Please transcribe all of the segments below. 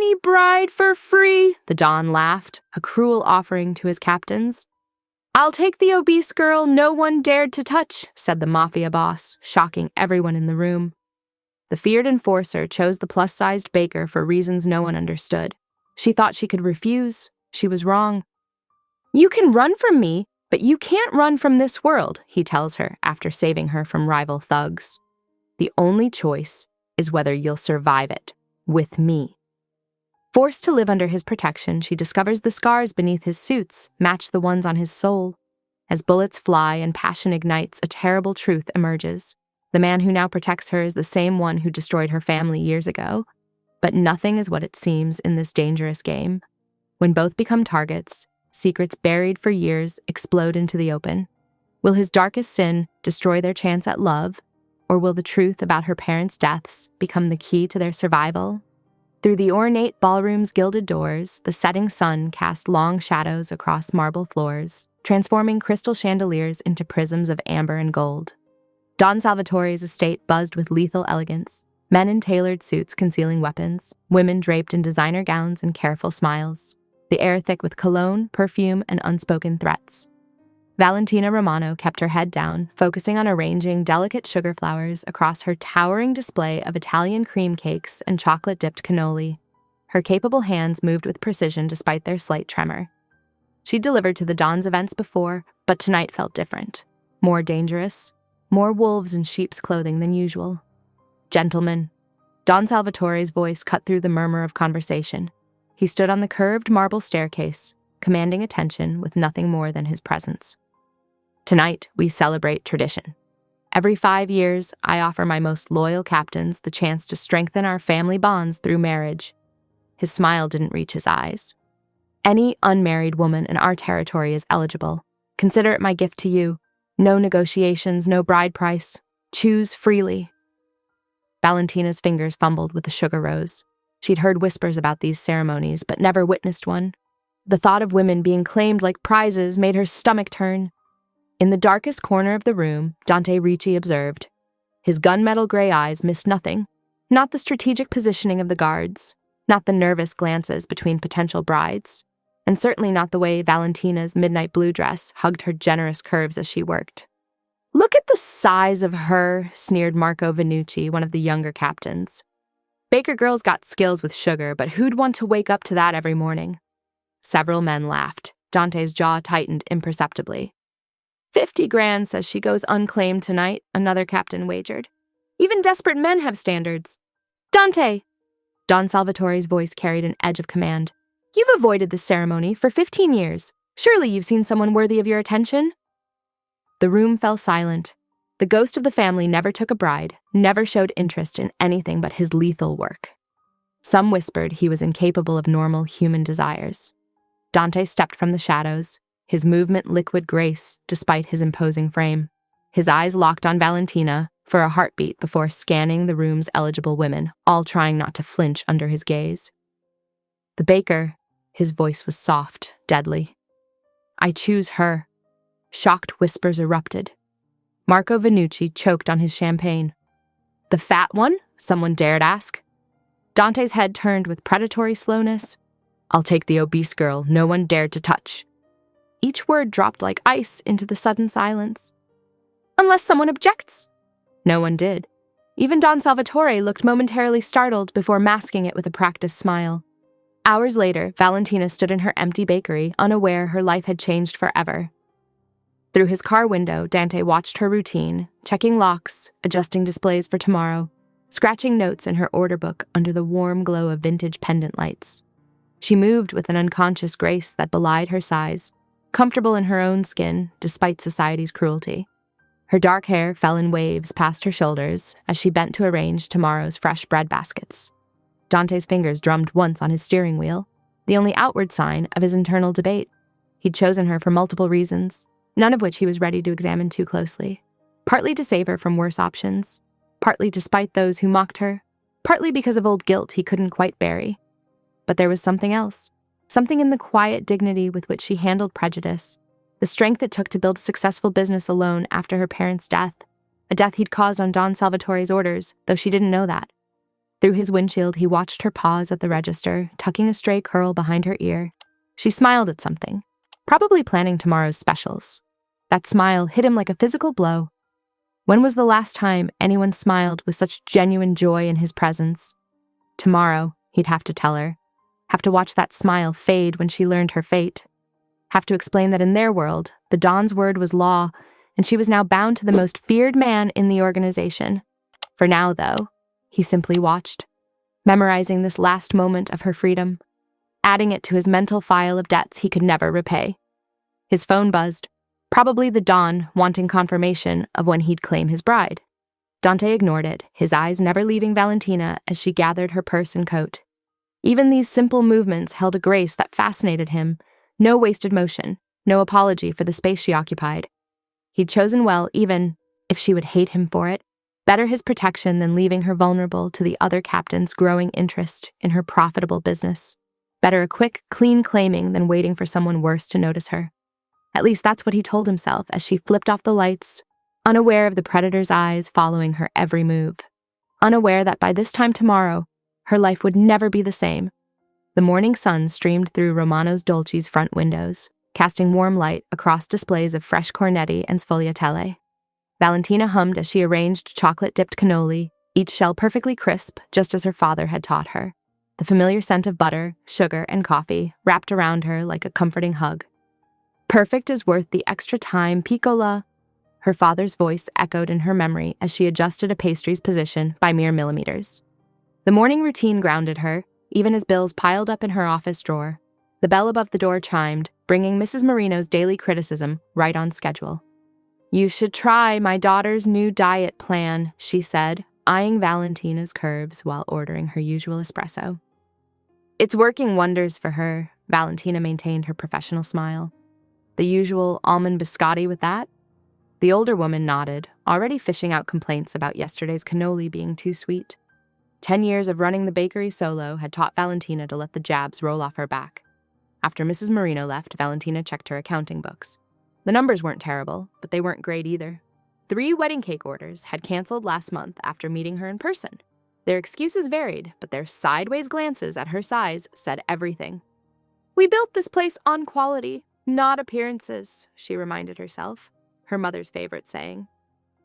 any bride for free, the Don laughed, a cruel offering to his captains. I'll take the obese girl no one dared to touch, said the Mafia boss, shocking everyone in the room. The feared enforcer chose the plus-sized baker for reasons no one understood. She thought she could refuse. She was wrong. You can run from me, but you can't run from this world, he tells her after saving her from rival thugs. The only choice is whether you'll survive it, with me. Forced to live under his protection, she discovers the scars beneath his suits match the ones on his soul. As bullets fly and passion ignites, a terrible truth emerges. The man who now protects her is the same one who destroyed her family years ago. But nothing is what it seems in this dangerous game. When both become targets, secrets buried for years explode into the open. Will his darkest sin destroy their chance at love, or will the truth about her parents' deaths become the key to their survival? Through the ornate ballroom's gilded doors, the setting sun cast long shadows across marble floors, transforming crystal chandeliers into prisms of amber and gold. Don Salvatore's estate buzzed with lethal elegance, men in tailored suits concealing weapons, women draped in designer gowns and careful smiles, the air thick with cologne, perfume, and unspoken threats. Valentina Romano kept her head down, focusing on arranging delicate sugar flowers across her towering display of Italian cream cakes and chocolate-dipped cannoli. Her capable hands moved with precision despite their slight tremor. She'd delivered to the Don's events before, but tonight felt different. More dangerous, more wolves in sheep's clothing than usual. Gentlemen. Don Salvatore's voice cut through the murmur of conversation. He stood on the curved marble staircase, commanding attention with nothing more than his presence. Tonight, we celebrate tradition. Every 5 years, I offer my most loyal captains the chance to strengthen our family bonds through marriage. His smile didn't reach his eyes. Any unmarried woman in our territory is eligible. Consider it my gift to you. No negotiations, no bride price. Choose freely. Valentina's fingers fumbled with the sugar rose. She'd heard whispers about these ceremonies, but never witnessed one. The thought of women being claimed like prizes made her stomach turn. In the darkest corner of the room, Dante Ricci observed. His gunmetal gray eyes missed nothing. Not the strategic positioning of the guards, not the nervous glances between potential brides, and certainly not the way Valentina's midnight blue dress hugged her generous curves as she worked. Look at the size of her, sneered Marco Vannucci, one of the younger captains. Baker girls got skills with sugar, but who'd want to wake up to that every morning? Several men laughed. Dante's jaw tightened imperceptibly. 50 grand says she goes unclaimed tonight, another captain wagered. Even desperate men have standards. Dante! Don Salvatore's voice carried an edge of command. You've avoided this ceremony for 15 years. Surely you've seen someone worthy of your attention? The room fell silent. The ghost of the family never took a bride, never showed interest in anything but his lethal work. Some whispered he was incapable of normal human desires. Dante stepped from the shadows, his movement liquid grace despite his imposing frame. His eyes locked on Valentina for a heartbeat before scanning the room's eligible women, all trying not to flinch under his gaze. The baker, his voice was soft, deadly. I choose her. Shocked whispers erupted. Marco Vannucci choked on his champagne. The fat one? Someone dared ask. Dante's head turned with predatory slowness. I'll take the obese girl no one dared to touch. Each word dropped like ice into the sudden silence. Unless someone objects. No one did. Even Don Salvatore looked momentarily startled before masking it with a practiced smile. Hours later, Valentina stood in her empty bakery, unaware her life had changed forever. Through his car window, Dante watched her routine, checking locks, adjusting displays for tomorrow, scratching notes in her order book under the warm glow of vintage pendant lights. She moved with an unconscious grace that belied her size, comfortable in her own skin despite society's cruelty. Her dark hair fell in waves past her shoulders as she bent to arrange tomorrow's fresh bread baskets. Dante's fingers drummed once on his steering wheel, the only outward sign of his internal debate. He'd chosen her for multiple reasons, none of which he was ready to examine too closely. Partly to save her from worse options, partly to spite those who mocked her, partly because of old guilt he couldn't quite bury. But there was something else, something in the quiet dignity with which she handled prejudice, the strength it took to build a successful business alone after her parents' death, a death he'd caused on Don Salvatore's orders, though she didn't know that. Through his windshield, he watched her pause at the register, tucking a stray curl behind her ear. She smiled at something, probably planning tomorrow's specials. That smile hit him like a physical blow. When was the last time anyone smiled with such genuine joy in his presence? Tomorrow, he'd have to tell her. Have to watch that smile fade when she learned her fate. Have to explain that in their world, the Don's word was law, and she was now bound to the most feared man in the organization. For now, though, he simply watched, memorizing this last moment of her freedom, adding it to his mental file of debts he could never repay. His phone buzzed, probably the Don wanting confirmation of when he'd claim his bride. Dante ignored it, his eyes never leaving Valentina as she gathered her purse and coat. Even these simple movements held a grace that fascinated him, no wasted motion, no apology for the space she occupied. He'd chosen well, even if she would hate him for it. Better his protection than leaving her vulnerable to the other captain's growing interest in her profitable business. Better a quick, clean claiming than waiting for someone worse to notice her. At least that's what he told himself as she flipped off the lights, unaware of the predator's eyes following her every move. Unaware that by this time tomorrow, her life would never be the same. The morning sun streamed through Romano's Dolce's front windows, casting warm light across displays of fresh cornetti and sfogliatelle. Valentina hummed as she arranged chocolate-dipped cannoli, each shell perfectly crisp, just as her father had taught her. The familiar scent of butter, sugar, and coffee wrapped around her like a comforting hug. Perfect is worth the extra time, piccola. Her father's voice echoed in her memory as she adjusted a pastry's position by mere millimeters. The morning routine grounded her, even as bills piled up in her office drawer. The bell above the door chimed, bringing Mrs. Marino's daily criticism right on schedule. "You should try my daughter's new diet plan," she said, eyeing Valentina's curves while ordering her usual espresso. "It's working wonders for her," Valentina maintained her professional smile. "The usual almond biscotti with that?" The older woman nodded, already fishing out complaints about yesterday's cannoli being too sweet. 10 years of running the bakery solo had taught Valentina to let the jabs roll off her back. After Mrs. Marino left, Valentina checked her accounting books. The numbers weren't terrible, but they weren't great either. 3 wedding cake orders had canceled last month after meeting her in person. Their excuses varied, but their sideways glances at her size said everything. "We built this place on quality, not appearances," she reminded herself, her mother's favorite saying.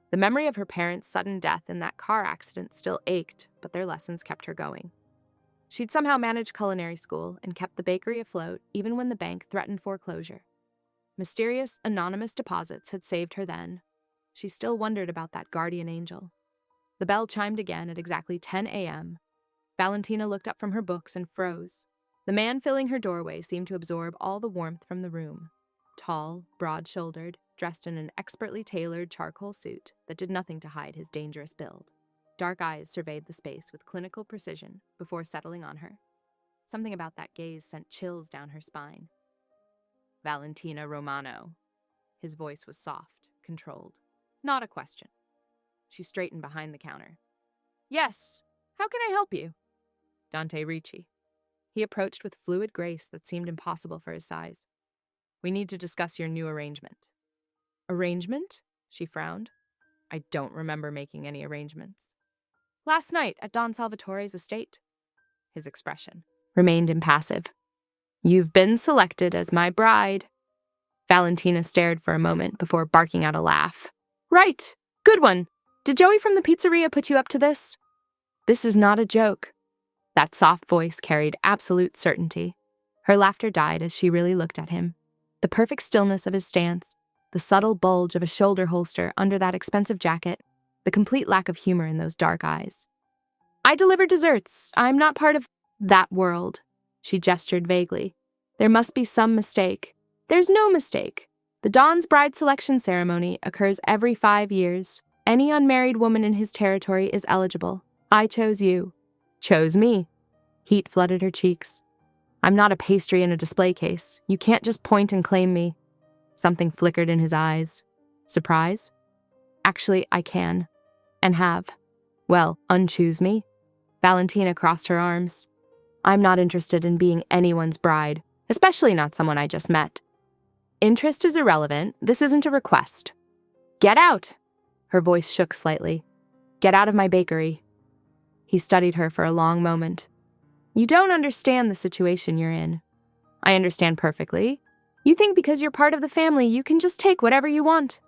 The memory of her parents' sudden death in that car accident still ached, but their lessons kept her going. She'd somehow managed culinary school and kept the bakery afloat even when the bank threatened foreclosure. Mysterious, anonymous deposits had saved her then. She still wondered about that guardian angel. The bell chimed again at exactly 10 a.m. Valentina looked up from her books and froze. The man filling her doorway seemed to absorb all the warmth from the room. Tall, broad-shouldered, dressed in an expertly tailored charcoal suit that did nothing to hide his dangerous build. Dark eyes surveyed the space with clinical precision before settling on her. Something about that gaze sent chills down her spine. "Valentina Romano." His voice was soft, controlled. Not a question. She straightened behind the counter. "Yes. How can I help you?" "Dante Ricci." He approached with fluid grace that seemed impossible for his size. "We need to discuss your new arrangement." "Arrangement?" She frowned. "I don't remember making any arrangements." "Last night at Don Salvatore's estate." His expression remained impassive. "You've been selected as my bride." Valentina stared for a moment before barking out a laugh. "Right. Good one. Did Joey from the pizzeria put you up to this?" "This is not a joke." That soft voice carried absolute certainty. Her laughter died as she really looked at him. The perfect stillness of his stance, the subtle bulge of a shoulder holster under that expensive jacket, the complete lack of humor in those dark eyes. "I deliver desserts. I'm not part of that world." She gestured vaguely. "There must be some mistake." "There's no mistake. The Don's bride selection ceremony occurs every 5 years. Any unmarried woman in his territory is eligible. I chose you." "Chose me." Heat flooded her cheeks. "I'm not a pastry in a display case. You can't just point and claim me." Something flickered in his eyes. Surprise? "Actually, I can. And have." "Well, unchoose me." Valentina crossed her arms. "I'm not interested in being anyone's bride, especially not someone I just met." "Interest is irrelevant. This isn't a request." "Get out!" Her voice shook slightly. "Get out of my bakery." He studied her for a long moment. You don't understand the situation you're in. I understand perfectly. You think because you're part of the family, you can just take whatever you want.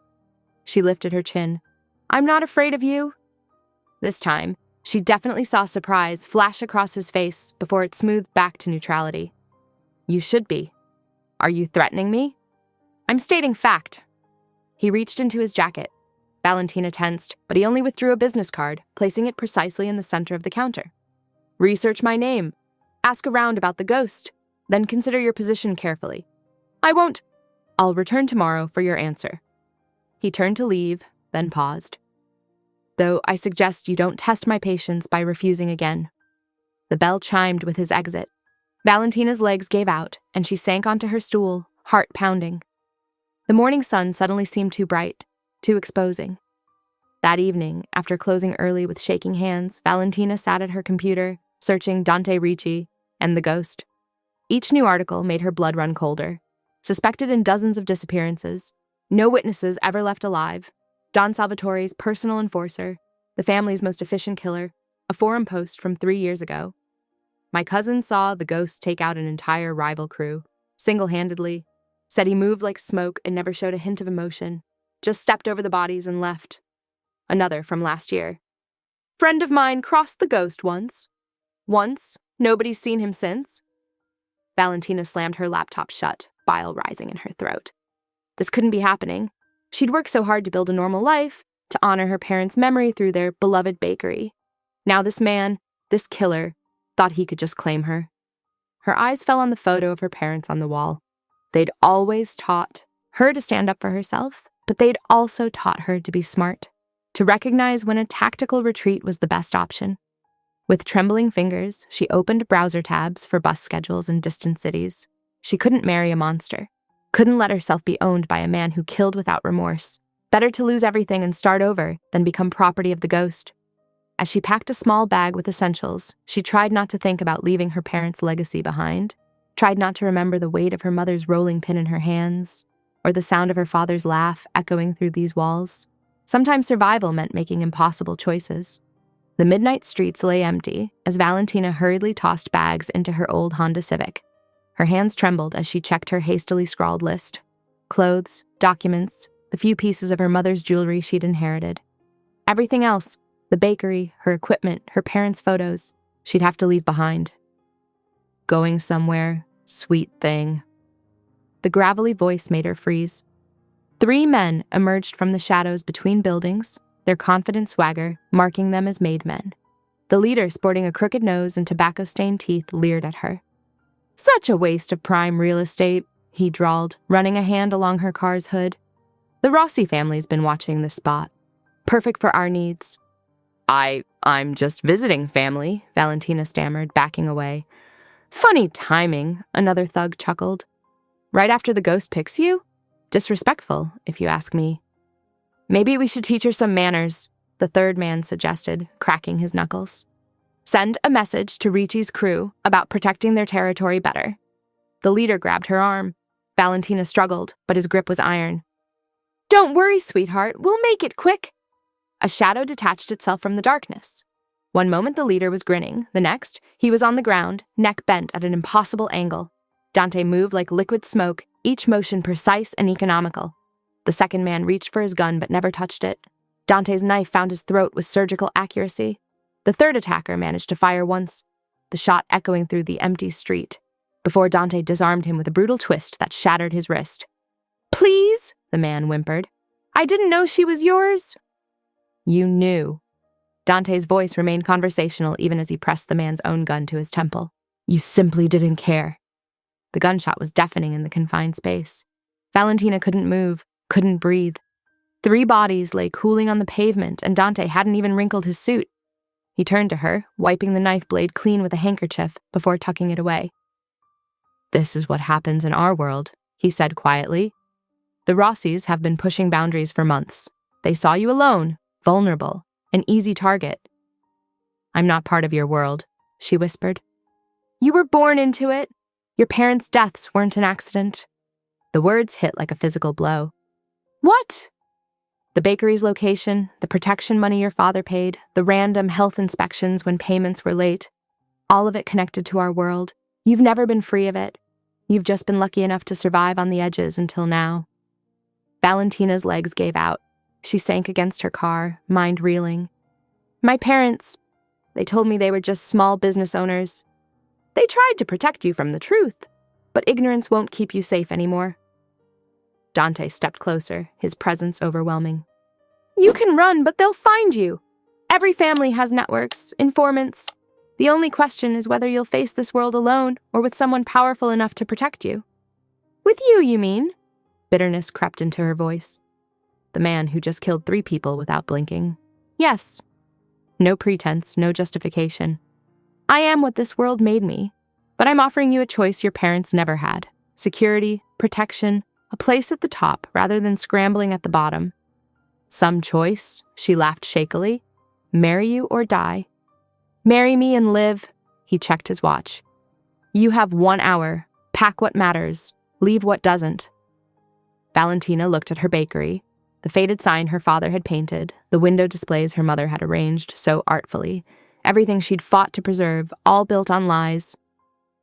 She lifted her chin. I'm not afraid of you. This time, she definitely saw surprise flash across his face before it smoothed back to neutrality. You should be. Are you threatening me? I'm stating fact. He reached into his jacket. Valentina tensed, but he only withdrew a business card, placing it precisely in the center of the counter. Research my name. Ask around about the ghost. Then consider your position carefully. I won't. I'll return tomorrow for your answer. He turned to leave, then paused. Though I suggest you don't test my patience by refusing again. The bell chimed with his exit. Valentina's legs gave out, and she sank onto her stool, heart pounding. The morning sun suddenly seemed too bright, too exposing. That evening, after closing early with shaking hands, Valentina sat at her computer, searching Dante Ricci and the ghost. Each new article made her blood run colder. Suspected in dozens of disappearances, no witnesses ever left alive, Don Salvatore's personal enforcer, the family's most efficient killer, a forum post from 3 years ago. My cousin saw the ghost take out an entire rival crew, single-handedly, said he moved like smoke and never showed a hint of emotion, just stepped over the bodies and left. Another from last year. Friend of mine crossed the ghost once. Once, nobody's seen him since. Valentina slammed her laptop shut, bile rising in her throat. This couldn't be happening. She'd worked so hard to build a normal life, to honor her parents' memory through their beloved bakery. Now this man, this killer, thought he could just claim her. Her eyes fell on the photo of her parents on the wall. They'd always taught her to stand up for herself, but they'd also taught her to be smart, to recognize when a tactical retreat was the best option. With trembling fingers, she opened browser tabs for bus schedules in distant cities. She couldn't marry a monster, couldn't let herself be owned by a man who killed without remorse. Better to lose everything and start over than become property of the ghost. As she packed a small bag with essentials, she tried not to think about leaving her parents' legacy behind, tried not to remember the weight of her mother's rolling pin in her hands, or the sound of her father's laugh echoing through these walls. Sometimes survival meant making impossible choices. The midnight streets lay empty as Valentina hurriedly tossed bags into her old Honda Civic. Her hands trembled as she checked her hastily scrawled list. Clothes, documents, the few pieces of her mother's jewelry she'd inherited. Everything else, the bakery, her equipment, her parents' photos, she'd have to leave behind. Going somewhere, sweet thing. The gravelly voice made her freeze. 3 men emerged from the shadows between buildings, their confident swagger marking them as made men. The leader, sporting a crooked nose and tobacco-stained teeth, leered at her. Such a waste of prime real estate, he drawled, running a hand along her car's hood. The Rossi family's been watching this spot. Perfect for our needs. I'm just visiting, family, Valentina stammered, backing away. Funny timing, another thug chuckled. Right after the ghost picks you? Disrespectful, if you ask me. Maybe we should teach her some manners, the third man suggested, cracking his knuckles. Send a message to Ricci's crew about protecting their territory better. The leader grabbed her arm. Valentina struggled, but his grip was iron. Don't worry, sweetheart, we'll make it quick. A shadow detached itself from the darkness. One moment the leader was grinning, the next, he was on the ground, neck bent at an impossible angle. Dante moved like liquid smoke, each motion precise and economical. The second man reached for his gun but never touched it. Dante's knife found his throat with surgical accuracy. The third attacker managed to fire once, the shot echoing through the empty street, before Dante disarmed him with a brutal twist that shattered his wrist. Please, the man whimpered. I didn't know she was yours. You knew. Dante's voice remained conversational even as he pressed the man's own gun to his temple. You simply didn't care. The gunshot was deafening in the confined space. Valentina couldn't move, couldn't breathe. 3 bodies lay cooling on the pavement, and Dante hadn't even wrinkled his suit. He turned to her, wiping the knife blade clean with a handkerchief before tucking it away. This is what happens in our world, he said quietly. The Rossis have been pushing boundaries for months. They saw you alone, vulnerable, an easy target. I'm not part of your world, she whispered. You were born into it. Your parents' deaths weren't an accident. The words hit like a physical blow. What? The bakery's location, the protection money your father paid, the random health inspections when payments were late, all of it connected to our world. You've never been free of it. You've just been lucky enough to survive on the edges until now. Valentina's legs gave out. She sank against her car, mind reeling. My parents, they told me they were just small business owners. They tried to protect you from the truth, but ignorance won't keep you safe anymore. Dante stepped closer, his presence overwhelming. You can run, but they'll find you. Every family has networks, informants. The only question is whether you'll face this world alone or with someone powerful enough to protect you. With you mean? Bitterness crept into her voice. The man who just killed 3 people without blinking. Yes. No pretense, no justification. I am what this world made me, but I'm offering you a choice your parents never had. Security, protection, a place at the top rather than scrambling at the bottom. Some choice, she laughed shakily. Marry you or die. Marry me and live. He checked his watch. You have 1 hour. Pack what matters. Leave what doesn't. Valentina looked at her bakery, the faded sign her father had painted, the window displays her mother had arranged so artfully, everything she'd fought to preserve, all built on lies.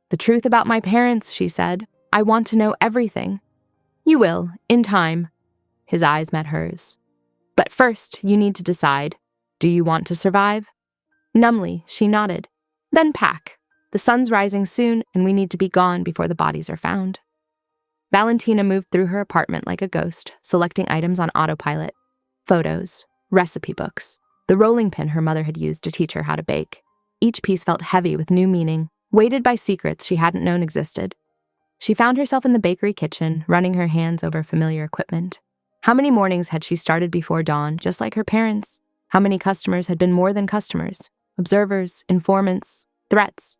The truth about my parents, she said. I want to know everything. You will, in time. His eyes met hers. But first, you need to decide. Do you want to survive? Numbly, she nodded. Then pack. The sun's rising soon, and we need to be gone before the bodies are found. Valentina moved through her apartment like a ghost, selecting items on autopilot. Photos, recipe books, the rolling pin her mother had used to teach her how to bake. Each piece felt heavy with new meaning, weighted by secrets she hadn't known existed. She found herself in the bakery kitchen, running her hands over familiar equipment. How many mornings had she started before dawn, just like her parents? How many customers had been more than customers? Observers, informants, threats.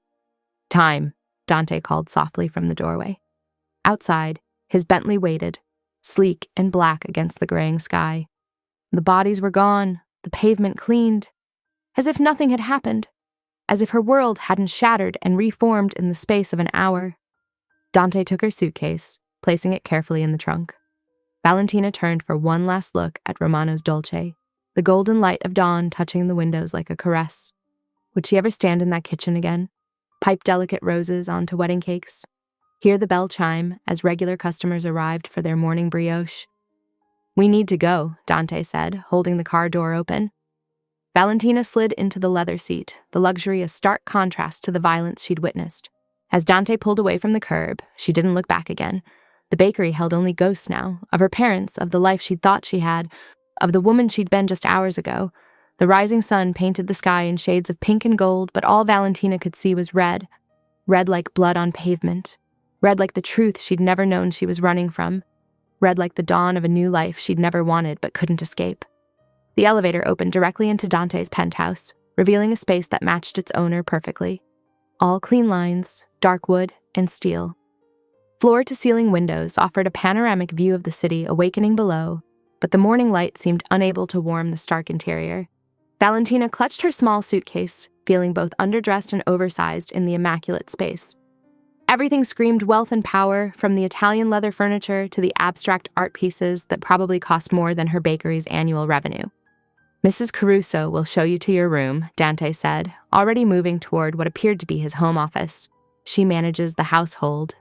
Time, Dante called softly from the doorway. Outside, his Bentley waited, sleek and black against the graying sky. The bodies were gone, the pavement cleaned, as if nothing had happened, as if her world hadn't shattered and reformed in the space of an hour. Dante took her suitcase, placing it carefully in the trunk. Valentina turned for one last look at Romano's Dolce, the golden light of dawn touching the windows like a caress. Would she ever stand in that kitchen again? Pipe delicate roses onto wedding cakes? Hear the bell chime as regular customers arrived for their morning brioche? We need to go, Dante said, holding the car door open. Valentina slid into the leather seat, the luxury a stark contrast to the violence she'd witnessed. As Dante pulled away from the curb, she didn't look back again. The bakery held only ghosts now, of her parents, of the life she'd thought she had, of the woman she'd been just hours ago. The rising sun painted the sky in shades of pink and gold, but all Valentina could see was red. Red like blood on pavement. Red like the truth she'd never known she was running from. Red like the dawn of a new life she'd never wanted but couldn't escape. The elevator opened directly into Dante's penthouse, revealing a space that matched its owner perfectly. All clean lines, dark wood, and steel. Floor-to-ceiling windows offered a panoramic view of the city awakening below, but the morning light seemed unable to warm the stark interior. Valentina clutched her small suitcase, feeling both underdressed and oversized in the immaculate space. Everything screamed wealth and power, from the Italian leather furniture to the abstract art pieces that probably cost more than her bakery's annual revenue. Mrs. Caruso will show you to your room, Dante said, already moving toward what appeared to be his home office. She manages the household.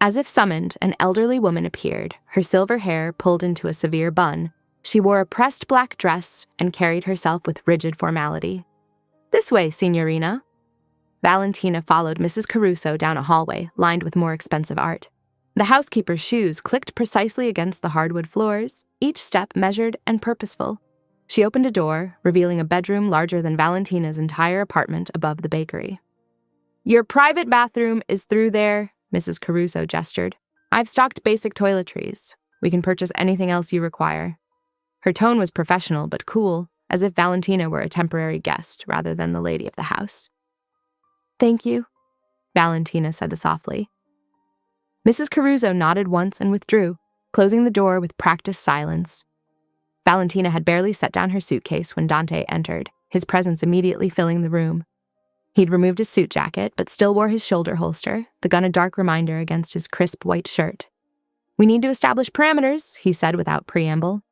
As if summoned, an elderly woman appeared, her silver hair pulled into a severe bun. She wore a pressed black dress and carried herself with rigid formality. This way, signorina. Valentina followed Mrs. Caruso down a hallway lined with more expensive art. The housekeeper's shoes clicked precisely against the hardwood floors, each step measured and purposeful. She opened a door, revealing a bedroom larger than Valentina's entire apartment above the bakery. Your private bathroom is through there, Mrs. Caruso gestured. I've stocked basic toiletries. We can purchase anything else you require. Her tone was professional but cool, as if Valentina were a temporary guest rather than the lady of the house. Thank you, Valentina said softly. Mrs. Caruso nodded once and withdrew, closing the door with practiced silence. Valentina had barely set down her suitcase when Dante entered, his presence immediately filling the room. He'd removed his suit jacket, but still wore his shoulder holster, the gun a dark reminder against his crisp white shirt. We need to establish parameters, he said without preamble.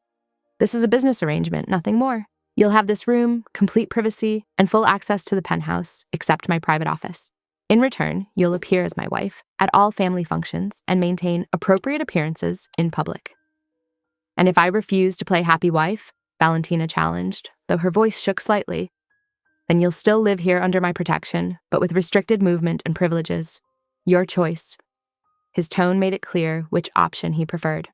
This is a business arrangement, nothing more. You'll have this room, complete privacy, and full access to the penthouse, except my private office. In return, you'll appear as my wife at all family functions and maintain appropriate appearances in public. And if I refuse to play happy wife, Valentina challenged, though her voice shook slightly, then you'll still live here under my protection, but with restricted movement and privileges. Your choice. His tone made it clear which option he preferred.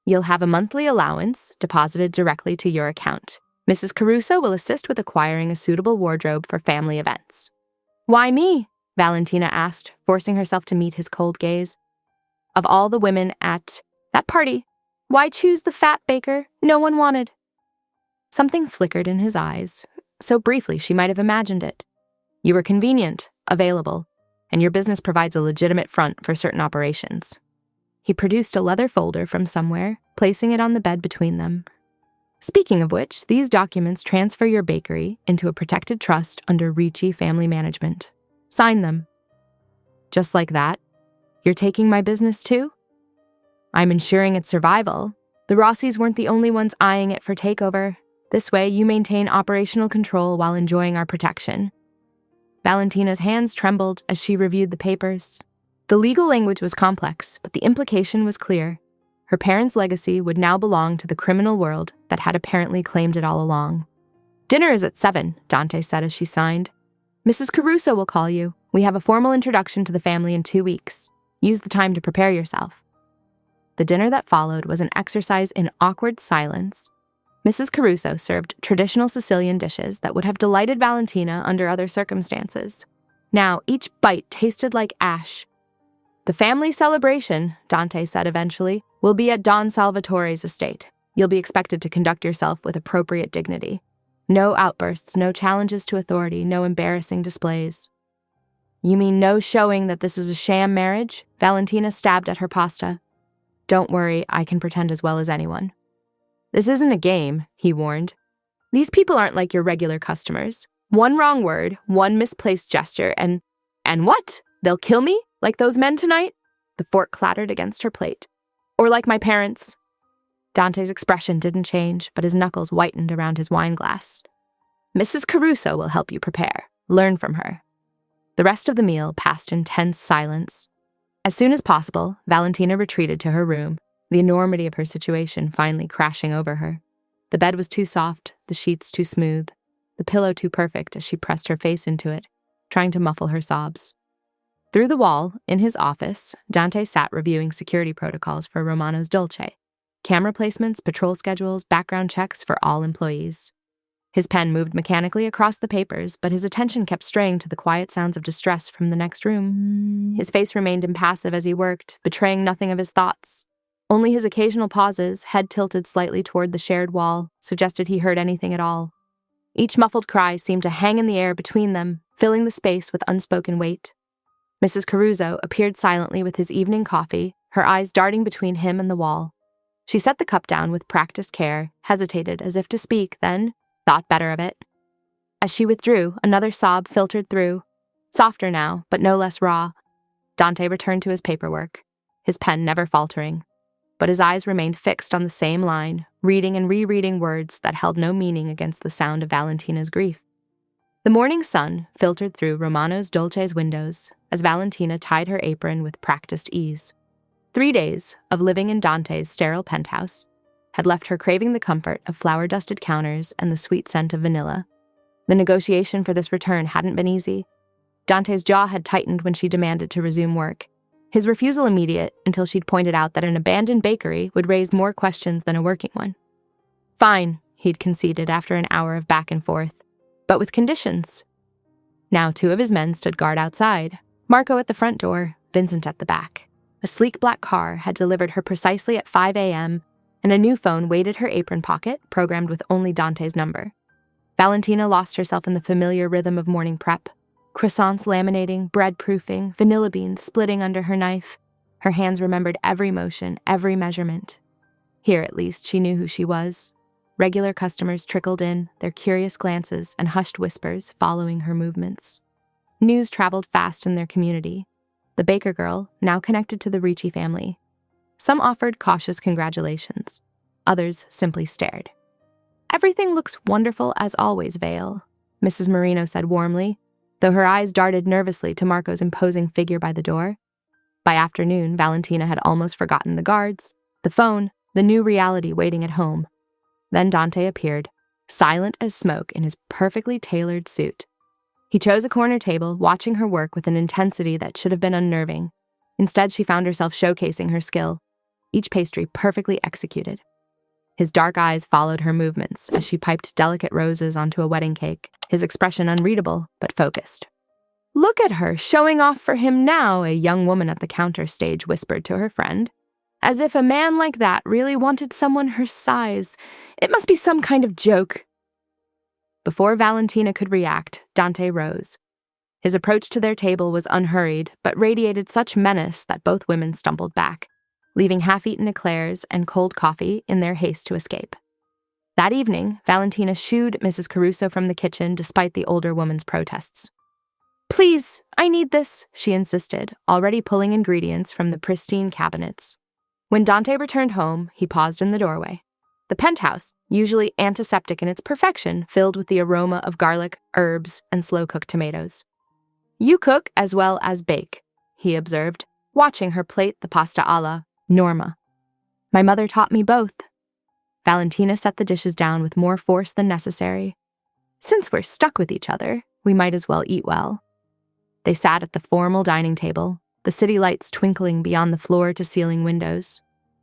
You'll have a monthly allowance deposited directly to your account. Mrs. Caruso will assist with acquiring a suitable wardrobe for family events. Why me? Valentina asked, forcing herself to meet his cold gaze. Of all the women at that party, why choose the fat baker no one wanted? Something flickered in his eyes, so briefly she might have imagined it. You were convenient, available, and your business provides a legitimate front for certain operations. He produced a leather folder from somewhere, placing it on the bed between them. Speaking of which, these documents transfer your bakery into a protected trust under Ricci Family Management. Sign them. Just like that, you're taking my business too? I'm ensuring its survival. The Rossis weren't the only ones eyeing it for takeover. This way, you maintain operational control while enjoying our protection. Valentina's hands trembled as she reviewed the papers. The legal language was complex, but the implication was clear. Her parents' legacy would now belong to the criminal world that had apparently claimed it all along. Dinner is at 7, Dante said as she signed. Mrs. Caruso will call you. We have a formal introduction to the family in 2 weeks. Use the time to prepare yourself. The dinner that followed was an exercise in awkward silence. Mrs. Caruso served traditional Sicilian dishes that would have delighted Valentina under other circumstances. Now, each bite tasted like ash. The family celebration, Dante said eventually, will be at Don Salvatore's estate. You'll be expected to conduct yourself with appropriate dignity. No outbursts, no challenges to authority, no embarrassing displays. You mean no showing that this is a sham marriage? Valentina stabbed at her pasta. Don't worry, I can pretend as well as anyone. This isn't a game, he warned. These people aren't like your regular customers. One wrong word, one misplaced gesture, and what? They'll kill me? Like those men tonight? The fork clattered against her plate. Or like my parents? Dante's expression didn't change, but his knuckles whitened around his wine glass. Mrs. Caruso will help you prepare. Learn from her. The rest of the meal passed in tense silence. As soon as possible, Valentina retreated to her room, the enormity of her situation finally crashing over her. The bed was too soft, the sheets too smooth, the pillow too perfect as she pressed her face into it, trying to muffle her sobs. Through the wall, in his office, Dante sat reviewing security protocols for Romano's Dolce. Camera placements, patrol schedules, background checks for all employees. His pen moved mechanically across the papers, but his attention kept straying to the quiet sounds of distress from the next room. His face remained impassive as he worked, betraying nothing of his thoughts. Only his occasional pauses, head tilted slightly toward the shared wall, suggested he heard anything at all. Each muffled cry seemed to hang in the air between them, filling the space with unspoken weight. Mrs. Caruso appeared silently with his evening coffee, her eyes darting between him and the wall. She set the cup down with practiced care, hesitated as if to speak, then thought better of it. As she withdrew, another sob filtered through, softer now, but no less raw. Dante returned to his paperwork, his pen never faltering, but his eyes remained fixed on the same line, reading and rereading words that held no meaning against the sound of Valentina's grief. The morning sun filtered through Romano's Dolce's windows as Valentina tied her apron with practiced ease. 3 days of living in Dante's sterile penthouse had left her craving the comfort of flour-dusted counters and the sweet scent of vanilla. The negotiation for this return hadn't been easy. Dante's jaw had tightened when she demanded to resume work, his refusal immediate until she'd pointed out that an abandoned bakery would raise more questions than a working one. Fine, he'd conceded after an hour of back and forth, but with conditions. Now 2 of his men stood guard outside, Marco at the front door, Vincent at the back. A sleek black car had delivered her precisely at 5 a.m., and a new phone waited her apron pocket, programmed with only Dante's number. Valentina lost herself in the familiar rhythm of morning prep. Croissants laminating, bread proofing, vanilla beans splitting under her knife. Her hands remembered every motion, every measurement. Here, at least, she knew who she was. Regular customers trickled in, their curious glances and hushed whispers following her movements. News traveled fast in their community. The baker girl, now connected to the Ricci family. Some offered cautious congratulations. Others simply stared. "Everything looks wonderful as always, Vale," Mrs. Marino said warmly, though her eyes darted nervously to Marco's imposing figure by the door. By afternoon, Valentina had almost forgotten the guards, the phone, the new reality waiting at home. Then Dante appeared, silent as smoke in his perfectly tailored suit. He chose a corner table, watching her work with an intensity that should have been unnerving. Instead, she found herself showcasing her skill, each pastry perfectly executed. His dark eyes followed her movements as she piped delicate roses onto a wedding cake, his expression unreadable but focused. "Look at her, showing off for him now," a young woman at the counter stage whispered to her friend. "As if a man like that really wanted someone her size. It must be some kind of joke." Before Valentina could react, Dante rose. His approach to their table was unhurried, but radiated such menace that both women stumbled back, leaving half-eaten eclairs and cold coffee in their haste to escape. That evening, Valentina shooed Mrs. Caruso from the kitchen despite the older woman's protests. "Please, I need this," she insisted, already pulling ingredients from the pristine cabinets. When Dante returned home, he paused in the doorway. The penthouse, usually antiseptic in its perfection, filled with the aroma of garlic, herbs, and slow-cooked tomatoes. "You cook as well as bake," he observed, watching her plate the pasta alla Norma. "My mother taught me both." Valentina set the dishes down with more force than necessary. "Since we're stuck with each other, we might as well eat well." They sat at the formal dining table, the city lights twinkling beyond the floor-to-ceiling windows.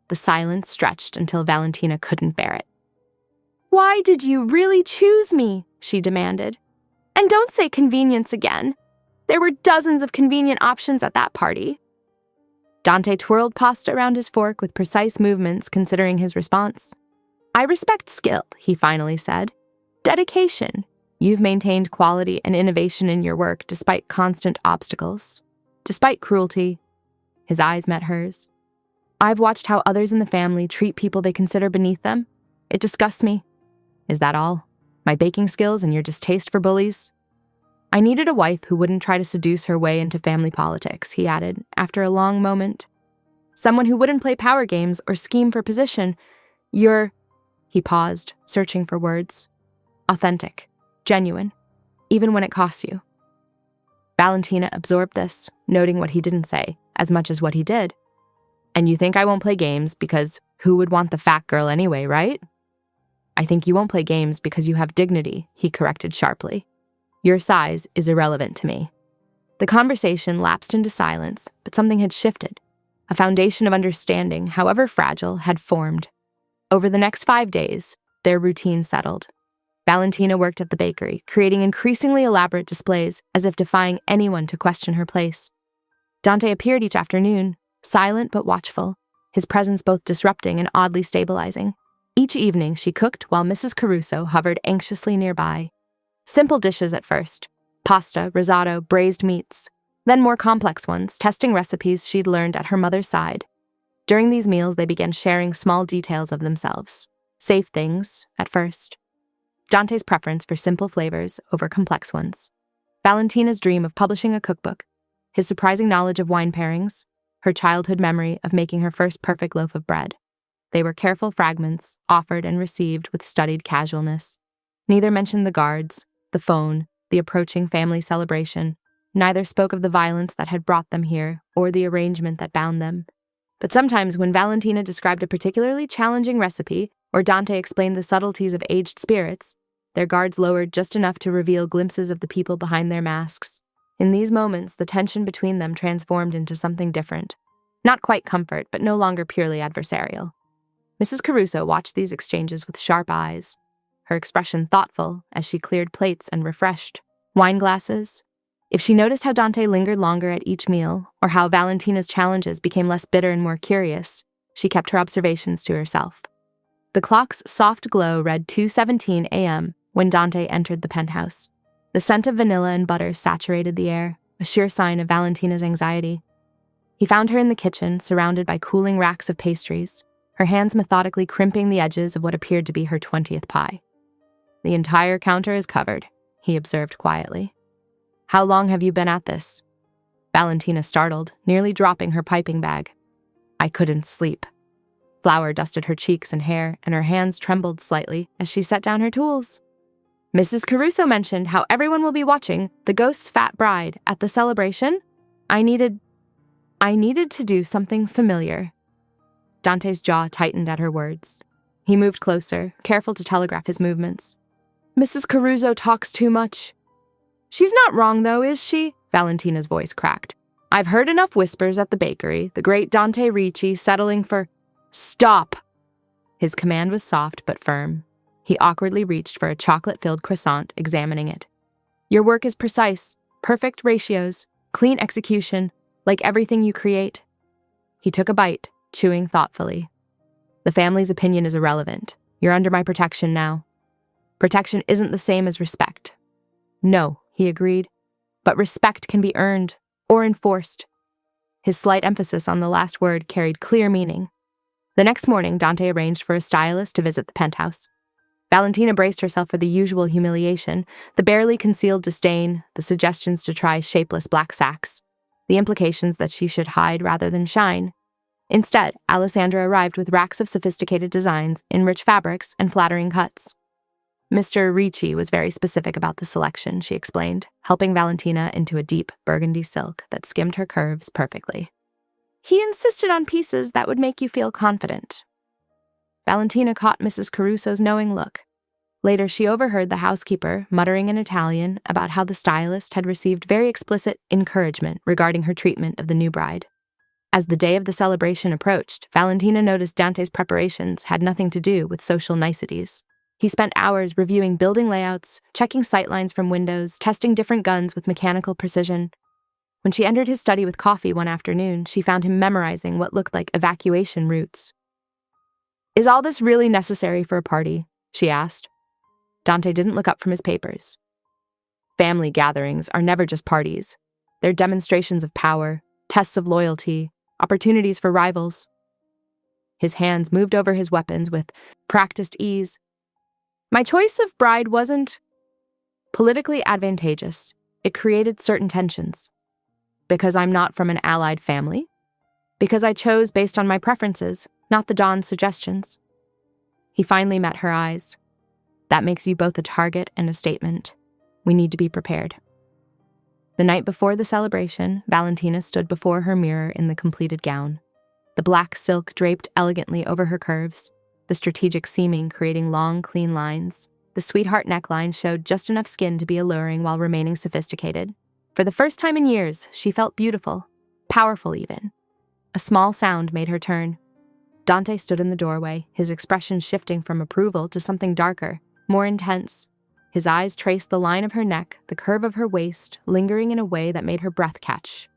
The silence stretched until Valentina couldn't bear it. "Why did you really choose me?" she demanded. "And don't say convenience again. There were dozens of convenient options at that party." Dante twirled pasta around his fork with precise movements, considering his response. "I respect skill," he finally said. "Dedication. You've maintained quality and innovation in your work despite constant obstacles. Despite cruelty." His eyes met hers. "I've watched how others in the family treat people they consider beneath them. It disgusts me." "Is that all? My baking skills and your distaste for bullies?" "I needed a wife who wouldn't try to seduce her way into family politics," he added, after a long moment. "Someone who wouldn't play power games or scheme for position. You're—" He paused, searching for words. "Authentic. Genuine. Even when it costs you." Valentina absorbed this, noting what he didn't say, as much as what he did. "And you think I won't play games because who would want the fat girl anyway, right?" "I think you won't play games because you have dignity," he corrected sharply. "Your size is irrelevant to me." The conversation lapsed into silence, but something had shifted. A foundation of understanding, however fragile, had formed. Over the next 5 days, their routine settled. Valentina worked at the bakery, creating increasingly elaborate displays as if defying anyone to question her place. Dante appeared each afternoon, silent but watchful, his presence both disrupting and oddly stabilizing. Each evening, she cooked while Mrs. Caruso hovered anxiously nearby. Simple dishes at first: pasta, risotto, braised meats. Then more complex ones, testing recipes she'd learned at her mother's side. During these meals, they began sharing small details of themselves. Safe things, at first. Dante's preference for simple flavors over complex ones. Valentina's dream of publishing a cookbook. His surprising knowledge of wine pairings. Her childhood memory of making her first perfect loaf of bread. They were careful fragments, offered and received with studied casualness. Neither mentioned the guards, the phone, the approaching family celebration. Neither spoke of the violence that had brought them here, or the arrangement that bound them. But sometimes when Valentina described a particularly challenging recipe, or Dante explained the subtleties of aged spirits, their guards lowered just enough to reveal glimpses of the people behind their masks. In these moments, the tension between them transformed into something different. Not quite comfort, but no longer purely adversarial. Mrs. Caruso watched these exchanges with sharp eyes, her expression thoughtful as she cleared plates and refreshed wine glasses. If she noticed how Dante lingered longer at each meal, or how Valentina's challenges became less bitter and more curious, she kept her observations to herself. The clock's soft glow read 2:17 a.m. when Dante entered the penthouse. The scent of vanilla and butter saturated the air, a sure sign of Valentina's anxiety. He found her in the kitchen, surrounded by cooling racks of pastries, her hands methodically crimping the edges of what appeared to be her 20th pie. "The entire counter is covered," he observed quietly. "How long have you been at this?" Valentina startled, nearly dropping her piping bag. "I couldn't sleep." Flour dusted her cheeks and hair, and her hands trembled slightly as she set down her tools. Mrs. Caruso mentioned how everyone will be watching the ghost's fat bride at the celebration. I needed to do something familiar. Dante's jaw tightened at her words. He moved closer, careful to telegraph his movements. Mrs. Caruso talks too much. She's not wrong, though, is she? Valentina's voice cracked. I've heard enough whispers at the bakery, the great Dante Ricci settling for... Stop! His command was soft but firm. He awkwardly reached for a chocolate-filled croissant, examining it. Your work is precise, perfect ratios, clean execution, like everything you create. He took a bite, chewing thoughtfully. The family's opinion is irrelevant. You're under my protection now. Protection isn't the same as respect. No, he agreed, but respect can be earned or enforced. His slight emphasis on the last word carried clear meaning. The next morning, Dante arranged for a stylist to visit the penthouse. Valentina braced herself for the usual humiliation, the barely concealed disdain, the suggestions to try shapeless black sacks, the implications that she should hide rather than shine. Instead, Alessandra arrived with racks of sophisticated designs in rich fabrics and flattering cuts. Mr. Ricci was very specific about the selection, she explained, helping Valentina into a deep burgundy silk that skimmed her curves perfectly. He insisted on pieces that would make you feel confident. Valentina caught Mrs. Caruso's knowing look. Later, she overheard the housekeeper muttering in Italian about how the stylist had received very explicit encouragement regarding her treatment of the new bride. As the day of the celebration approached, Valentina noticed Dante's preparations had nothing to do with social niceties. He spent hours reviewing building layouts, checking sightlines from windows, testing different guns with mechanical precision. When she entered his study with coffee one afternoon, she found him memorizing what looked like evacuation routes. Is all this really necessary for a party? She asked. Dante didn't look up from his papers. Family gatherings are never just parties. They're demonstrations of power, tests of loyalty, opportunities for rivals. His hands moved over his weapons with practiced ease. My choice of bride wasn't politically advantageous. It created certain tensions. Because I'm not from an allied family. Because I chose based on my preferences, not the Don's suggestions. He finally met her eyes. That makes you both a target and a statement. We need to be prepared. The night before the celebration, Valentina stood before her mirror in the completed gown. The black silk draped elegantly over her curves, the strategic seaming creating long, clean lines. The sweetheart neckline showed just enough skin to be alluring while remaining sophisticated. For the first time in years, she felt beautiful, powerful even. A small sound made her turn. Dante stood in the doorway, his expression shifting from approval to something darker, more intense. His eyes traced the line of her neck, the curve of her waist, lingering in a way that made her breath catch.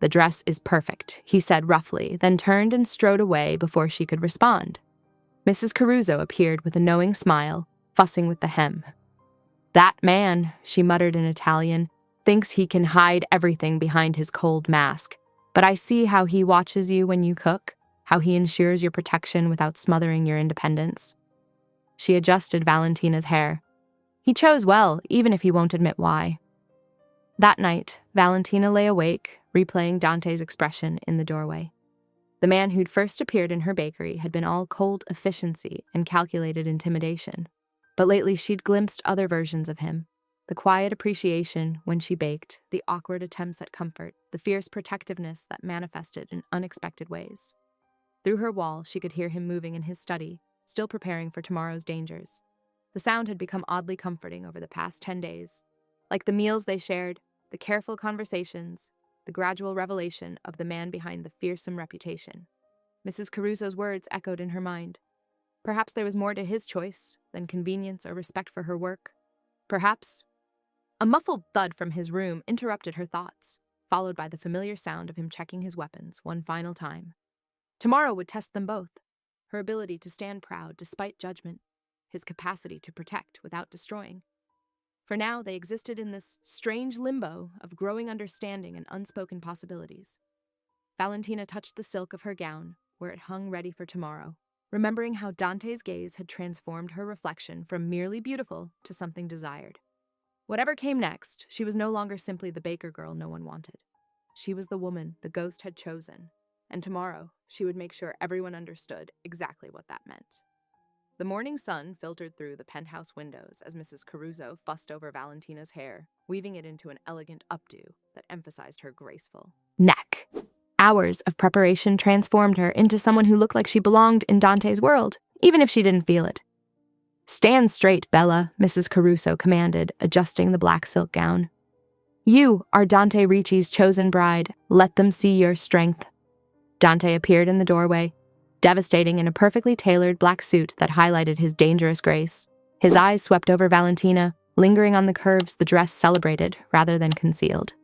The dress is perfect, he said roughly, then turned and strode away before she could respond. Mrs. Caruso appeared with a knowing smile, fussing with the hem. That man, she muttered in Italian, thinks he can hide everything behind his cold mask. But I see how he watches you when you cook, how he ensures your protection without smothering your independence. She adjusted Valentina's hair. He chose well, even if he won't admit why. That night, Valentina lay awake, replaying Dante's expression in the doorway. The man who'd first appeared in her bakery had been all cold efficiency and calculated intimidation. But lately she'd glimpsed other versions of him. The quiet appreciation when she baked, the awkward attempts at comfort, the fierce protectiveness that manifested in unexpected ways. Through her wall, she could hear him moving in his study, still preparing for tomorrow's dangers. The sound had become oddly comforting over the past 10 days. Like the meals they shared, the careful conversations, the gradual revelation of the man behind the fearsome reputation. Mrs. Caruso's words echoed in her mind. Perhaps there was more to his choice than convenience or respect for her work. Perhaps... A muffled thud from his room interrupted her thoughts, followed by the familiar sound of him checking his weapons one final time. Tomorrow would test them both. Her ability to stand proud despite judgment, his capacity to protect without destroying. For now, they existed in this strange limbo of growing understanding and unspoken possibilities. Valentina touched the silk of her gown, where it hung ready for tomorrow, remembering how Dante's gaze had transformed her reflection from merely beautiful to something desired. Whatever came next, she was no longer simply the baker girl no one wanted. She was the woman the ghost had chosen, and tomorrow she would make sure everyone understood exactly what that meant. The morning sun filtered through the penthouse windows as Mrs. Caruso fussed over Valentina's hair, weaving it into an elegant updo that emphasized her graceful neck. Hours of preparation transformed her into someone who looked like she belonged in Dante's world, even if she didn't feel it. "Stand straight, Bella," Mrs. Caruso commanded, adjusting the black silk gown. "You are Dante Ricci's chosen bride. Let them see your strength." Dante appeared in the doorway, devastating in a perfectly tailored black suit that highlighted his dangerous grace. His eyes swept over Valentina, lingering on the curves the dress celebrated rather than concealed.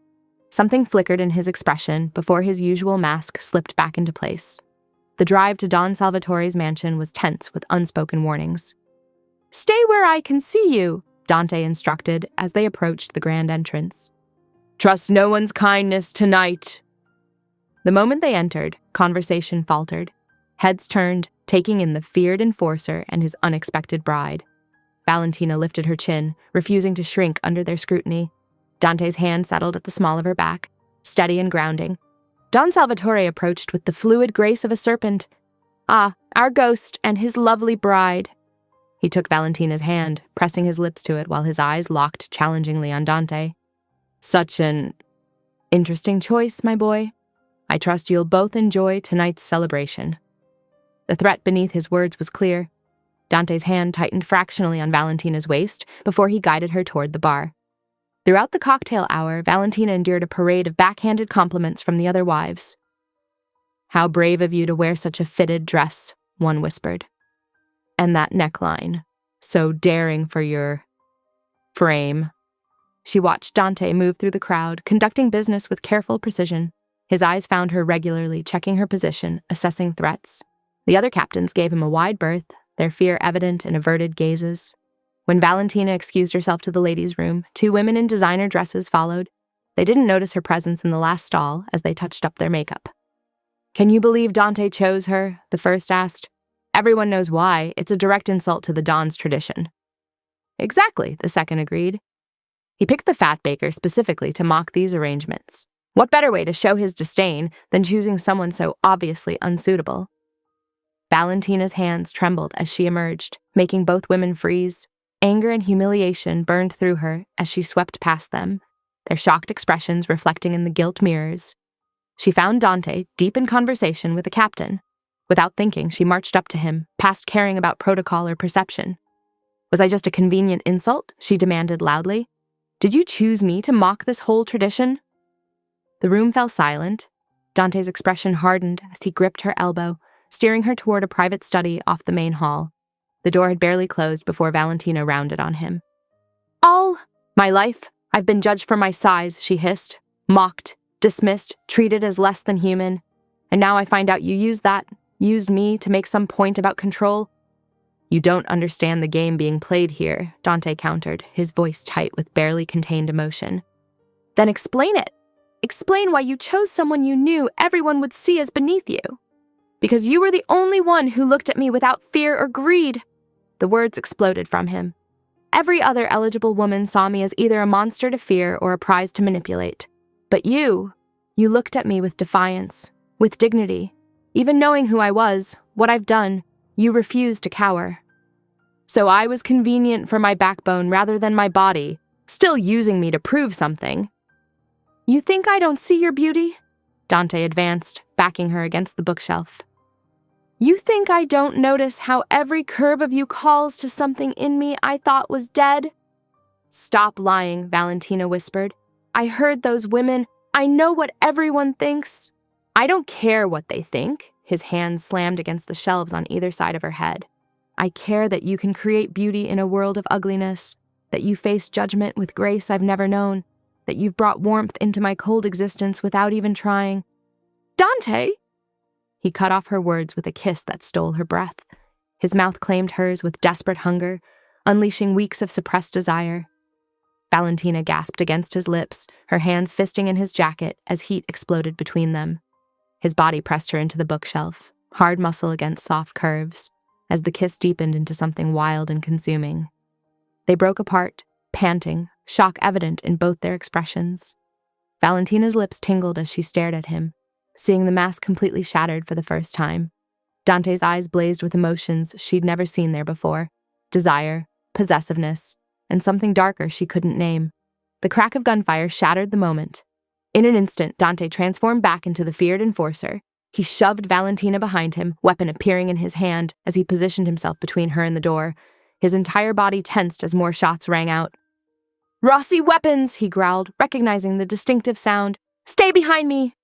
Something flickered in his expression before his usual mask slipped back into place. The drive to Don Salvatore's mansion was tense with unspoken warnings. "Stay where I can see you," Dante instructed as they approached the grand entrance. "Trust no one's kindness tonight." The moment they entered, conversation faltered. Heads turned, taking in the feared enforcer and his unexpected bride. Valentina lifted her chin, refusing to shrink under their scrutiny. Dante's hand settled at the small of her back, steady and grounding. Don Salvatore approached with the fluid grace of a serpent. "Ah, our ghost and his lovely bride." He took Valentina's hand, pressing his lips to it while his eyes locked challengingly on Dante. "Such an interesting choice, my boy. I trust you'll both enjoy tonight's celebration." The threat beneath his words was clear. Dante's hand tightened fractionally on Valentina's waist before he guided her toward the bar. Throughout the cocktail hour, Valentina endured a parade of backhanded compliments from the other wives. "How brave of you to wear such a fitted dress," one whispered. "And that neckline, so daring for your frame." She watched Dante move through the crowd, conducting business with careful precision. His eyes found her regularly, checking her position, assessing threats. The other captains gave him a wide berth, their fear evident in averted gazes. When Valentina excused herself to the ladies' room, 2 women in designer dresses followed. They didn't notice her presence in the last stall as they touched up their makeup. "Can you believe Dante chose her?" the first asked. "Everyone knows why. It's a direct insult to the Don's tradition." "Exactly," the second agreed. He picked the fat baker specifically to mock these arrangements. What better way to show his disdain than choosing someone so obviously unsuitable? Valentina's hands trembled as she emerged, making both women freeze. Anger and humiliation burned through her as she swept past them, their shocked expressions reflecting in the gilt mirrors. She found Dante deep in conversation with the captain. Without thinking, she marched up to him, past caring about protocol or perception. "Was I just a convenient insult?" she demanded loudly. "Did you choose me to mock this whole tradition?" The room fell silent. Dante's expression hardened as he gripped her elbow, steering her toward a private study off the main hall. The door had barely closed before Valentina rounded on him. "All my life, I've been judged for my size," she hissed. "Mocked, dismissed, treated as less than human. And now I find out you used me to make some point about control." "You don't understand the game being played here," Dante countered, his voice tight with barely contained emotion. "Then explain it. Explain why you chose someone you knew everyone would see as beneath you. Because you were the only one who looked at me without fear or greed." The words exploded from him. "Every other eligible woman saw me as either a monster to fear or a prize to manipulate. But you looked at me with defiance, with dignity. Even knowing who I was, what I've done, you refused to cower. So I was convenient for my backbone rather than my body, still using me to prove something." "You think I don't see your beauty?" Dante advanced, backing her against the bookshelf. "You think I don't notice how every curve of you calls to something in me I thought was dead?" "Stop lying," Valentina whispered. "I heard those women. I know what everyone thinks." "I don't care what they think." His hands slammed against the shelves on either side of her head. "I care that you can create beauty in a world of ugliness, that you face judgment with grace I've never known, that you've brought warmth into my cold existence without even trying." "Dante!" He cut off her words with a kiss that stole her breath. His mouth claimed hers with desperate hunger, unleashing weeks of suppressed desire. Valentina gasped against his lips, her hands fisting in his jacket as heat exploded between them. His body pressed her into the bookshelf, hard muscle against soft curves, as the kiss deepened into something wild and consuming. They broke apart, panting, shock evident in both their expressions. Valentina's lips tingled as she stared at him, seeing the mask completely shattered for the first time. Dante's eyes blazed with emotions she'd never seen there before: desire, possessiveness, and something darker she couldn't name. The crack of gunfire shattered the moment. In an instant, Dante transformed back into the feared enforcer. He shoved Valentina behind him, weapon appearing in his hand as he positioned himself between her and the door. His entire body tensed as more shots rang out. "Rossi weapons!" he growled, recognizing the distinctive sound. "Stay behind me!"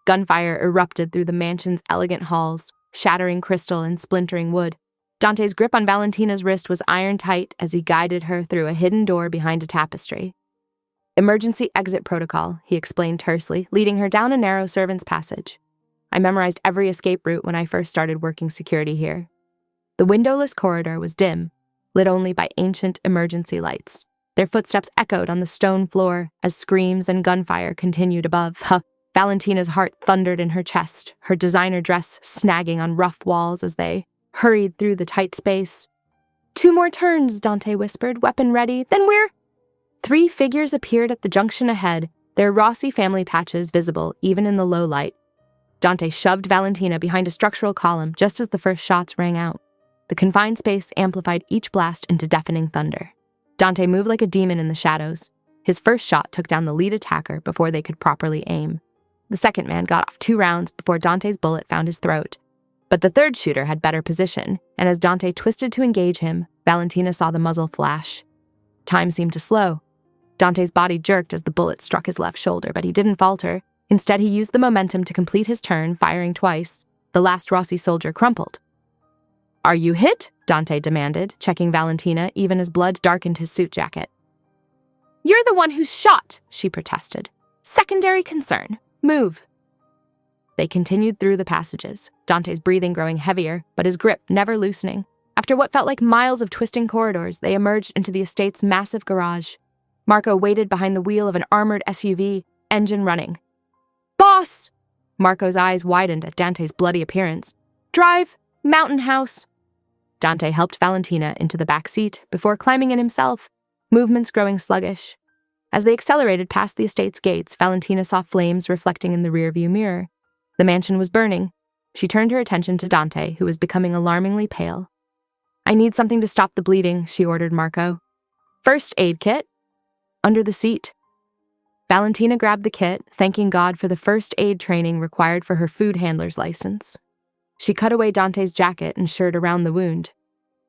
Gunfire erupted through the mansion's elegant halls, shattering crystal and splintering wood. Dante's grip on Valentina's wrist was iron tight as he guided her through a hidden door behind a tapestry. "Emergency exit protocol," he explained tersely, leading her down a narrow servant's passage. "I memorized every escape route when I first started working security here." The windowless corridor was dim, lit only by ancient emergency lights. Their footsteps echoed on the stone floor as screams and gunfire continued above. Valentina's heart thundered in her chest, her designer dress snagging on rough walls as they hurried through the tight space. "2 more turns," Dante whispered, weapon ready. "Then we're—" 3 figures appeared at the junction ahead, their Rossi family patches visible even in the low light. Dante shoved Valentina behind a structural column just as the first shots rang out. The confined space amplified each blast into deafening thunder. Dante moved like a demon in the shadows. His first shot took down the lead attacker before they could properly aim. The second man got off 2 rounds before Dante's bullet found his throat. But the third shooter had better position, and as Dante twisted to engage him, Valentina saw the muzzle flash. Time seemed to slow. Dante's body jerked as the bullet struck his left shoulder, but he didn't falter. Instead, he used the momentum to complete his turn, firing twice. The last Rossi soldier crumpled. "Are you hit?" Dante demanded, checking Valentina even as blood darkened his suit jacket. "You're the one who's shot," she protested. "Secondary concern. Move." They continued through the passages, Dante's breathing growing heavier, but his grip never loosening. After what felt like miles of twisting corridors, they emerged into the estate's massive garage. Marco waited behind the wheel of an armored SUV, engine running. "Boss!" Marco's eyes widened at Dante's bloody appearance. "Drive! Mountain House!" Dante helped Valentina into the back seat before climbing in himself, movements growing sluggish. As they accelerated past the estate's gates, Valentina saw flames reflecting in the rearview mirror. The mansion was burning. She turned her attention to Dante, who was becoming alarmingly pale. "I need something to stop the bleeding," she ordered Marco. "First aid kit?" "Under the seat." Valentina grabbed the kit, thanking God for the first aid training required for her food handler's license. She cut away Dante's jacket and shirt around the wound.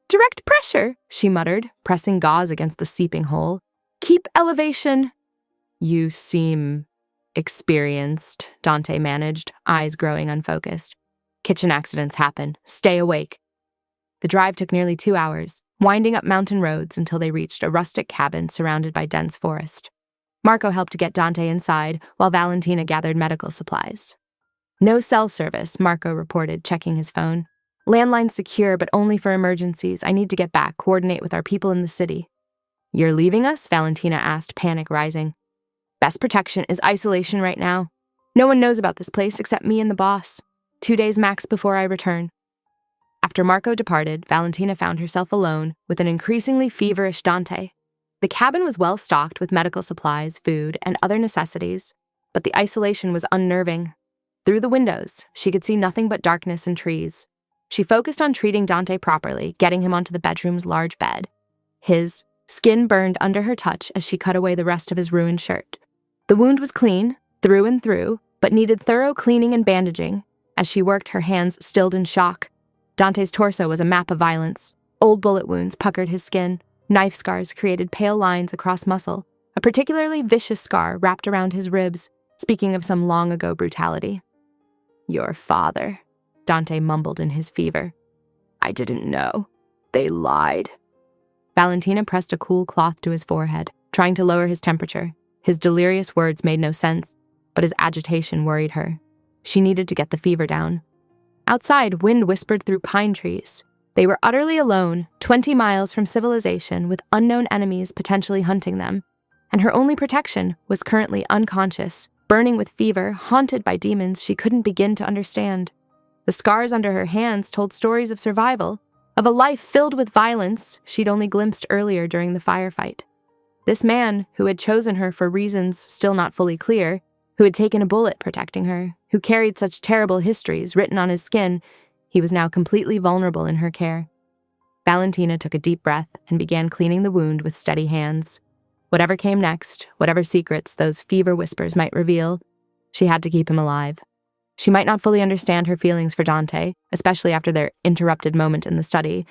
"Direct pressure," she muttered, pressing gauze against the seeping hole. "Keep elevation." "You seem experienced," Dante managed, eyes growing unfocused. "Kitchen accidents happen. Stay awake." The drive took nearly 2 hours, winding up mountain roads until they reached a rustic cabin surrounded by dense forest. Marco helped get Dante inside, while Valentina gathered medical supplies. "No cell service," Marco reported, checking his phone. "Landline secure, but only for emergencies. I need to get back, coordinate with our people in the city." "You're leaving us?" Valentina asked, panic rising. "Best protection is isolation right now. No one knows about this place except me and the boss. 2 days max before I return." After Marco departed, Valentina found herself alone with an increasingly feverish Dante. The cabin was well stocked with medical supplies, food, and other necessities, but the isolation was unnerving. Through the windows, she could see nothing but darkness and trees. She focused on treating Dante properly, getting him onto the bedroom's large bed. His skin burned under her touch as she cut away the rest of his ruined shirt. The wound was clean, through and through, but needed thorough cleaning and bandaging. As she worked, her hands stilled in shock. Dante's torso was a map of violence. Old bullet wounds puckered his skin. Knife scars created pale lines across muscle. A particularly vicious scar wrapped around his ribs, speaking of some long-ago brutality. "Your father," Dante mumbled in his fever. "I didn't know. They lied." Valentina pressed a cool cloth to his forehead, trying to lower his temperature. His delirious words made no sense, but his agitation worried her. She needed to get the fever down. Outside, wind whispered through pine trees. They were utterly alone, 20 miles from civilization, with unknown enemies potentially hunting them. And her only protection was currently unconscious, burning with fever, haunted by demons she couldn't begin to understand. The scars under her hands told stories of survival, of a life filled with violence she'd only glimpsed earlier during the firefight. This man, who had chosen her for reasons still not fully clear, who had taken a bullet protecting her, who carried such terrible histories written on his skin. He was now completely vulnerable in her care. Valentina took a deep breath and began cleaning the wound with steady hands. Whatever came next, whatever secrets those fever whispers might reveal, she had to keep him alive. She might not fully understand her feelings for Dante, especially after their interrupted moment in the study,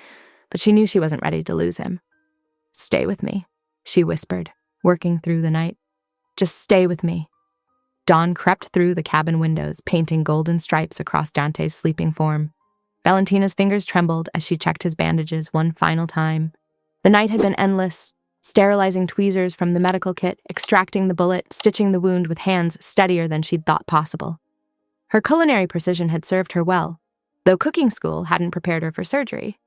but she knew she wasn't ready to lose him. "Stay with me," she whispered, working through the night. "Just stay with me." Dawn crept through the cabin windows, painting golden stripes across Dante's sleeping form. Valentina's fingers trembled as she checked his bandages one final time. The night had been endless, sterilizing tweezers from the medical kit, extracting the bullet, stitching the wound with hands steadier than she'd thought possible. Her culinary precision had served her well, though cooking school hadn't prepared her for surgery.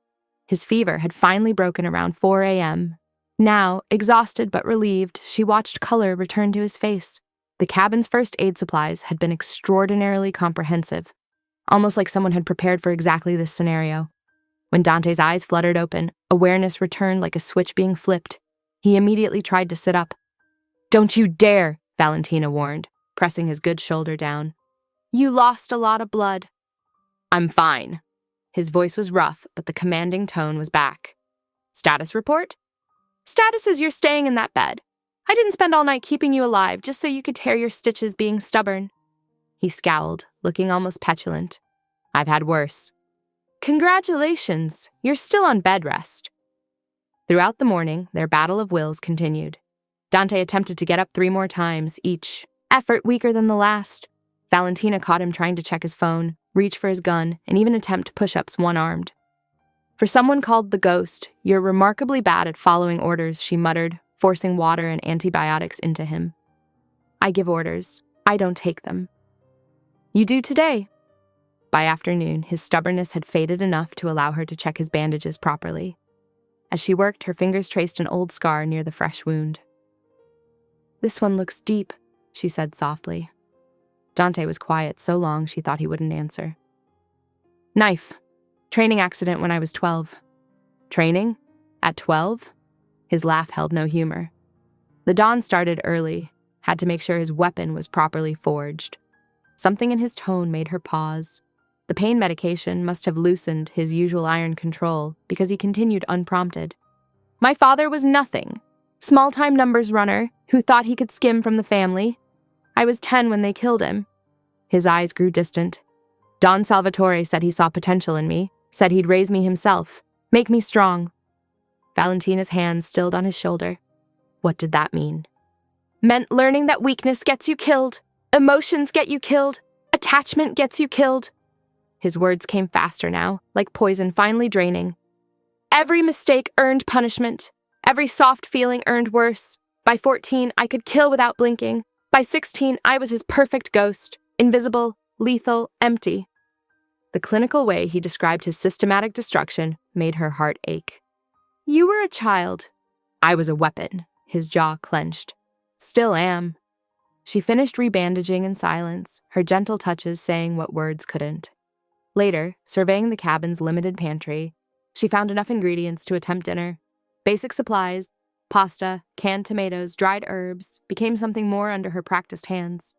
His fever had finally broken around 4 a.m. Now, exhausted but relieved, she watched color return to his face. The cabin's first aid supplies had been extraordinarily comprehensive, almost like someone had prepared for exactly this scenario. When Dante's eyes fluttered open, awareness returned like a switch being flipped. He immediately tried to sit up. "Don't you dare," Valentina warned, pressing his good shoulder down. "You lost a lot of blood." "I'm fine." His voice was rough, but the commanding tone was back. "Status report?" "Status is you're staying in that bed. I didn't spend all night keeping you alive just so you could tear your stitches being stubborn." He scowled, looking almost petulant. "I've had worse." "Congratulations, you're still on bed rest." Throughout the morning, their battle of wills continued. Dante attempted to get up 3 more times, each effort weaker than the last. Valentina caught him trying to check his phone, reach for his gun, and even attempt push-ups one-armed. "For someone called the Ghost, you're remarkably bad at following orders," she muttered, forcing water and antibiotics into him. "I give orders. I don't take them." "You do today." By afternoon, his stubbornness had faded enough to allow her to check his bandages properly. As she worked, her fingers traced an old scar near the fresh wound. "This one looks deep," she said softly. Dante was quiet so long she thought he wouldn't answer. "Knife. Training accident when I was 12. "Training? At 12? His laugh held no humor. The dawn started early, had to make sure his weapon was properly forged. Something in his tone made her pause. The pain medication must have loosened his usual iron control because he continued unprompted. "My father was nothing. Small-time numbers runner who thought he could skim from the family. I was 10 when they killed him." His eyes grew distant. "Don Salvatore said he saw potential in me, said he'd raise me himself, make me strong." Valentina's hand stilled on his shoulder. What did that mean? "Meant learning that weakness gets you killed, emotions get you killed, attachment gets you killed." His words came faster now, like poison finally draining. "Every mistake earned punishment. Every soft feeling earned worse. By 14, I could kill without blinking. By 16, I was his perfect ghost, invisible, lethal, empty." The clinical way he described his systematic destruction made her heart ache. "You were a child." "I was a weapon." His jaw clenched. "Still am." She finished rebandaging in silence, her gentle touches saying what words couldn't. Later, surveying the cabin's limited pantry, she found enough ingredients to attempt dinner. Basic supplies, pasta, canned tomatoes, dried herbs, became something more under her practiced hands.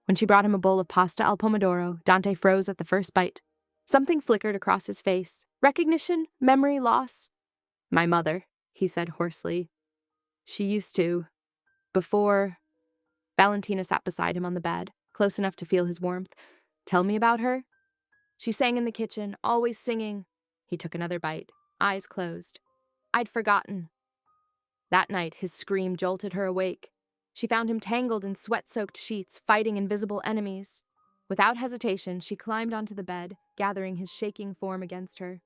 When she brought him a bowl of pasta al pomodoro, Dante froze at the first bite. Something flickered across his face. Recognition? Memory loss? "My mother," he said hoarsely. "She used to. Before." Valentina sat beside him on the bed, close enough to feel his warmth. "Tell me about her." "She sang in the kitchen, always singing." He took another bite, eyes closed. "I'd forgotten." That night, his scream jolted her awake. She found him tangled in sweat-soaked sheets, fighting invisible enemies. Without hesitation, she climbed onto the bed, gathering his shaking form against her.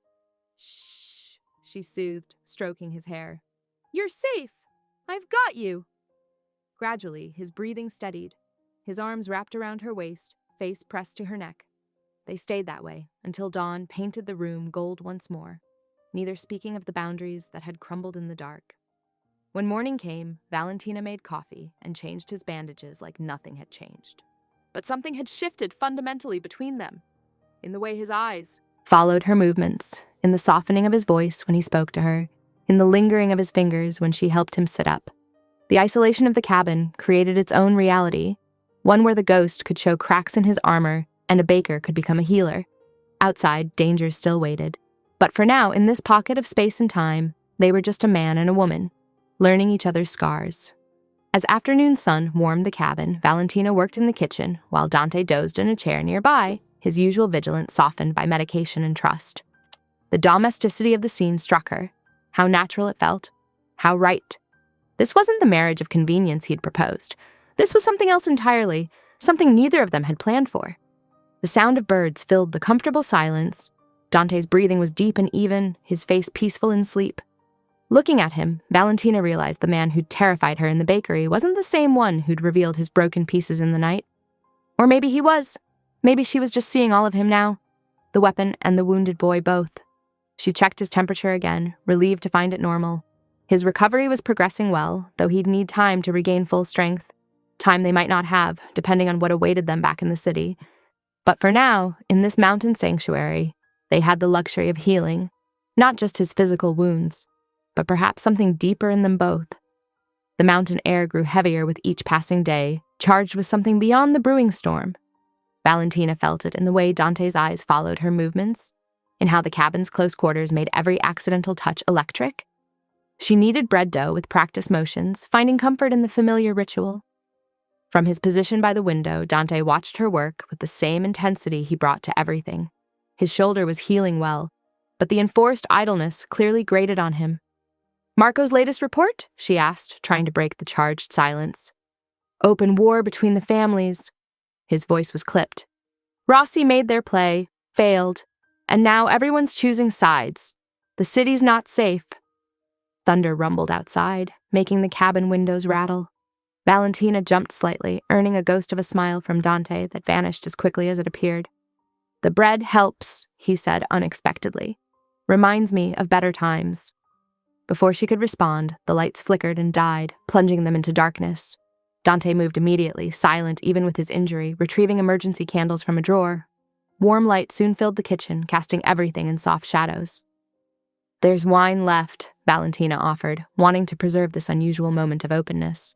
"Shh," she soothed, stroking his hair. "You're safe. I've got you." Gradually, his breathing steadied. His arms wrapped around her waist, face pressed to her neck. They stayed that way until dawn painted the room gold once more, neither speaking of the boundaries that had crumbled in the dark. When morning came, Valentina made coffee and changed his bandages like nothing had changed. But something had shifted fundamentally between them. In the way his eyes followed her movements, in the softening of his voice when he spoke to her, in the lingering of his fingers when she helped him sit up. The isolation of the cabin created its own reality. one where the ghost could show cracks in his armor and a baker could become a healer. Outside, danger still waited. But for now, in this pocket of space and time, they were just a man and a woman, learning each other's scars. As afternoon sun warmed the cabin, Valentina worked in the kitchen while Dante dozed in a chair nearby, his usual vigilance softened by medication and trust. The domesticity of the scene struck her. How natural it felt. How right. This wasn't the marriage of convenience he'd proposed. This was something else entirely, something neither of them had planned for. The sound of birds filled the comfortable silence. Dante's breathing was deep and even, his face peaceful in sleep. Looking at him, Valentina realized the man who'd terrified her in the bakery wasn't the same one who'd revealed his broken pieces in the night. Or maybe he was. Maybe she was just seeing all of him now. The weapon and the wounded boy both. She checked his temperature again, relieved to find it normal. His recovery was progressing well, though he'd need time to regain full strength. Time they might not have, depending on what awaited them back in the city. But for now, in this mountain sanctuary, they had the luxury of healing, not just his physical wounds, but perhaps something deeper in them both. The mountain air grew heavier with each passing day, charged with something beyond the brewing storm. Valentina felt it in the way Dante's eyes followed her movements, in how the cabin's close quarters made every accidental touch electric. She kneaded bread dough with practiced motions, finding comfort in the familiar ritual. From his position by the window, Dante watched her work with the same intensity he brought to everything. His shoulder was healing well, but the enforced idleness clearly grated on him. "Marco's latest report?" she asked, trying to break the charged silence. "Open war between the families." His voice was clipped. "Rossi made their play, failed, and now everyone's choosing sides. The city's not safe." Thunder rumbled outside, making the cabin windows rattle. Valentina jumped slightly, earning a ghost of a smile from Dante that vanished as quickly as it appeared. "The bread helps," he said unexpectedly. "Reminds me of better times." Before she could respond, the lights flickered and died, plunging them into darkness. Dante moved immediately, silent even with his injury, retrieving emergency candles from a drawer. Warm light soon filled the kitchen, casting everything in soft shadows. "There's wine left," Valentina offered, wanting to preserve this unusual moment of openness.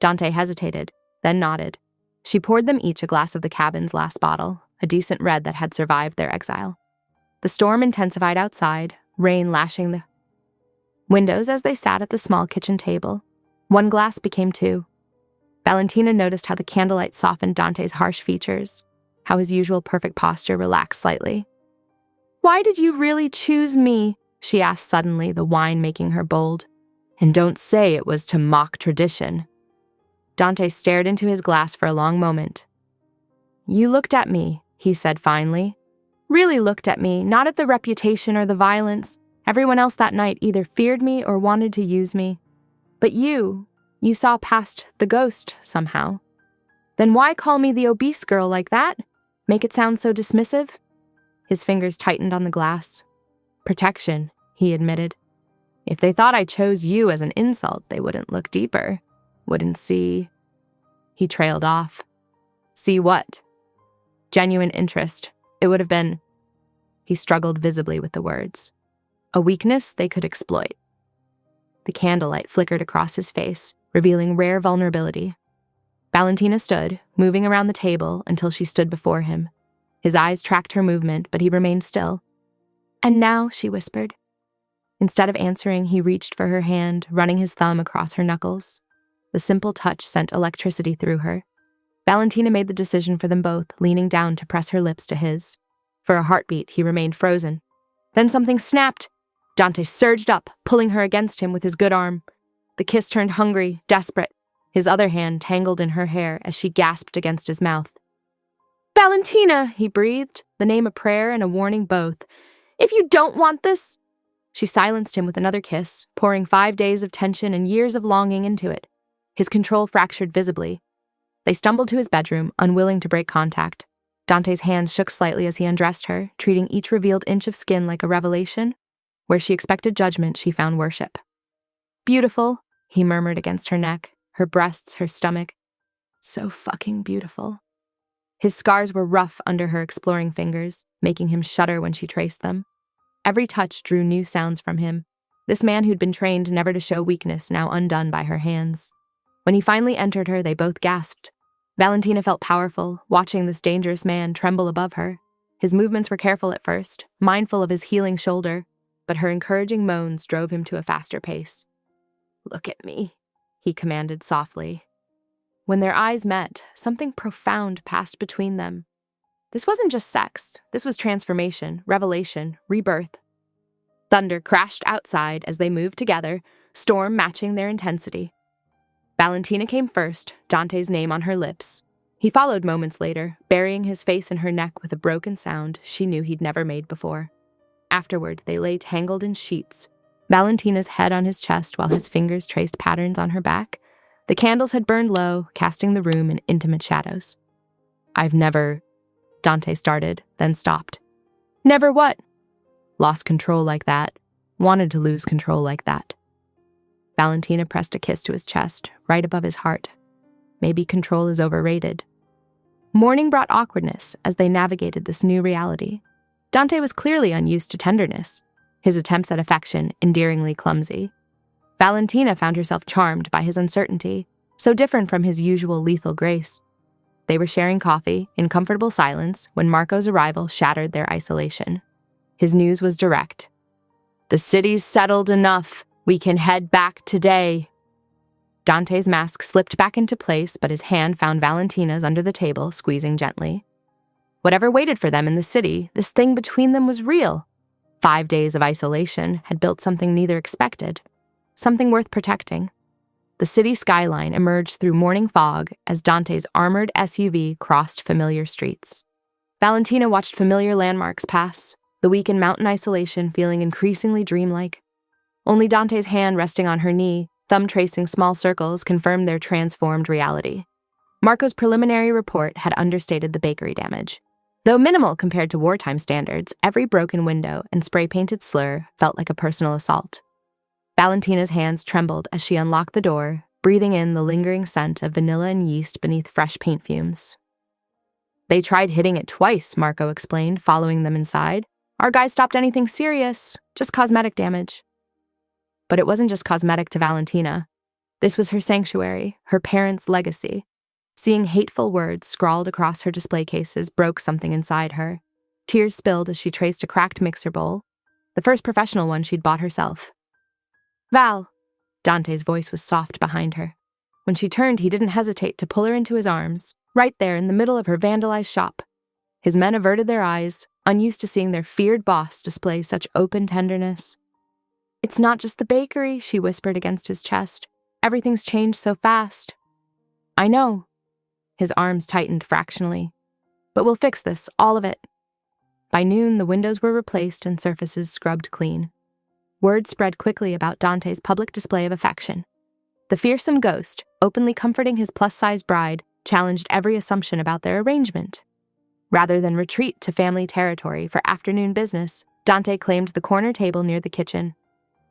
Dante hesitated, then nodded. She poured them each a glass of the cabin's last bottle, a decent red that had survived their exile. The storm intensified outside, rain lashing the windows as they sat at the small kitchen table. One glass became two. Valentina noticed how the candlelight softened Dante's harsh features, how his usual perfect posture relaxed slightly. "Why did you really choose me?" she asked suddenly, the wine making her bold. "And don't say it was to mock tradition." Dante stared into his glass for a long moment. "You looked at me," he said finally. "Really looked at me, not at the reputation or the violence. Everyone else that night either feared me or wanted to use me. But you saw past the ghost somehow. Then why call me the obese girl like that? Make it sound so dismissive?" His fingers tightened on the glass. "Protection," he admitted. "If they thought I chose you as an insult, they wouldn't look deeper. Wouldn't see..." He trailed off. "See what?" "Genuine interest. It would have been..." He struggled visibly with the words. "A weakness they could exploit." The candlelight flickered across his face, revealing rare vulnerability. Valentina stood, moving around the table until she stood before him. His eyes tracked her movement, but he remained still. "And now," she whispered. Instead of answering, he reached for her hand, running his thumb across her knuckles. The simple touch sent electricity through her. Valentina made the decision for them both, leaning down to press her lips to his. For a heartbeat, he remained frozen. Then something snapped. Dante surged up, pulling her against him with his good arm. The kiss turned hungry, desperate, his other hand tangled in her hair as she gasped against his mouth. "Valentina," he breathed, the name a prayer and a warning both. "If you don't want this..." She silenced him with another kiss, pouring 5 days of tension and years of longing into it. His control fractured visibly. They stumbled to his bedroom, unwilling to break contact. Dante's hands shook slightly as he undressed her, treating each revealed inch of skin like a revelation. Where she expected judgment, she found worship. "Beautiful," he murmured against her neck, her breasts, her stomach. So fucking beautiful. His scars were rough under her exploring fingers, making him shudder when she traced them. Every touch drew new sounds from him. This man who'd been trained never to show weakness, now undone by her hands. When he finally entered her, they both gasped. Valentina felt powerful, watching this dangerous man tremble above her. His movements were careful at first, mindful of his healing shoulder, but her encouraging moans drove him to a faster pace. "Look at me," he commanded softly. When their eyes met, something profound passed between them. This wasn't just sex. This was transformation, revelation, rebirth. Thunder crashed outside as they moved together, storm matching their intensity. Valentina came first, Dante's name on her lips. He followed moments later, burying his face in her neck with a broken sound she knew he'd never made before. Afterward, they lay tangled in sheets, Valentina's head on his chest while his fingers traced patterns on her back. The candles had burned low, casting the room in intimate shadows. "I've never," Dante started, then stopped. "Never what?" "Lost control like that. Wanted to lose control like that." Valentina pressed a kiss to his chest, right above his heart. Maybe control is overrated. Morning brought awkwardness as they navigated this new reality. Dante was clearly unused to tenderness, his attempts at affection endearingly clumsy. Valentina found herself charmed by his uncertainty, so different from his usual lethal grace. They were sharing coffee in comfortable silence when Marco's arrival shattered their isolation. His news was direct. "The city's settled enough. We can head back today." Dante's mask slipped back into place, but his hand found Valentina's under the table, squeezing gently. Whatever waited for them in the city, this thing between them was real. 5 days of isolation had built something neither expected, something worth protecting. The city skyline emerged through morning fog as Dante's armored SUV crossed familiar streets. Valentina watched familiar landmarks pass, the week in mountain isolation feeling increasingly dreamlike. Only Dante's hand resting on her knee, thumb tracing small circles, confirmed their transformed reality. Marco's preliminary report had understated the bakery damage. Though minimal compared to wartime standards, every broken window and spray-painted slur felt like a personal assault. Valentina's hands trembled as she unlocked the door, breathing in the lingering scent of vanilla and yeast beneath fresh paint fumes. "They tried hitting it twice," Marco explained, following them inside. "Our guys stopped anything serious, just cosmetic damage." But it wasn't just cosmetic to Valentina. This was her sanctuary, her parents' legacy. Seeing hateful words scrawled across her display cases broke something inside her. Tears spilled as she traced a cracked mixer bowl, the first professional one she'd bought herself. "Val," Dante's voice was soft behind her. When she turned, he didn't hesitate to pull her into his arms, right there in the middle of her vandalized shop. His men averted their eyes, unused to seeing their feared boss display such open tenderness. "It's not just the bakery," she whispered against his chest. "Everything's changed so fast." "I know." His arms tightened fractionally. "But we'll fix this, all of it." By noon, the windows were replaced and surfaces scrubbed clean. Word spread quickly about Dante's public display of affection. The fearsome ghost, openly comforting his plus-sized bride, challenged every assumption about their arrangement. Rather than retreat to family territory for afternoon business, Dante claimed the corner table near the kitchen.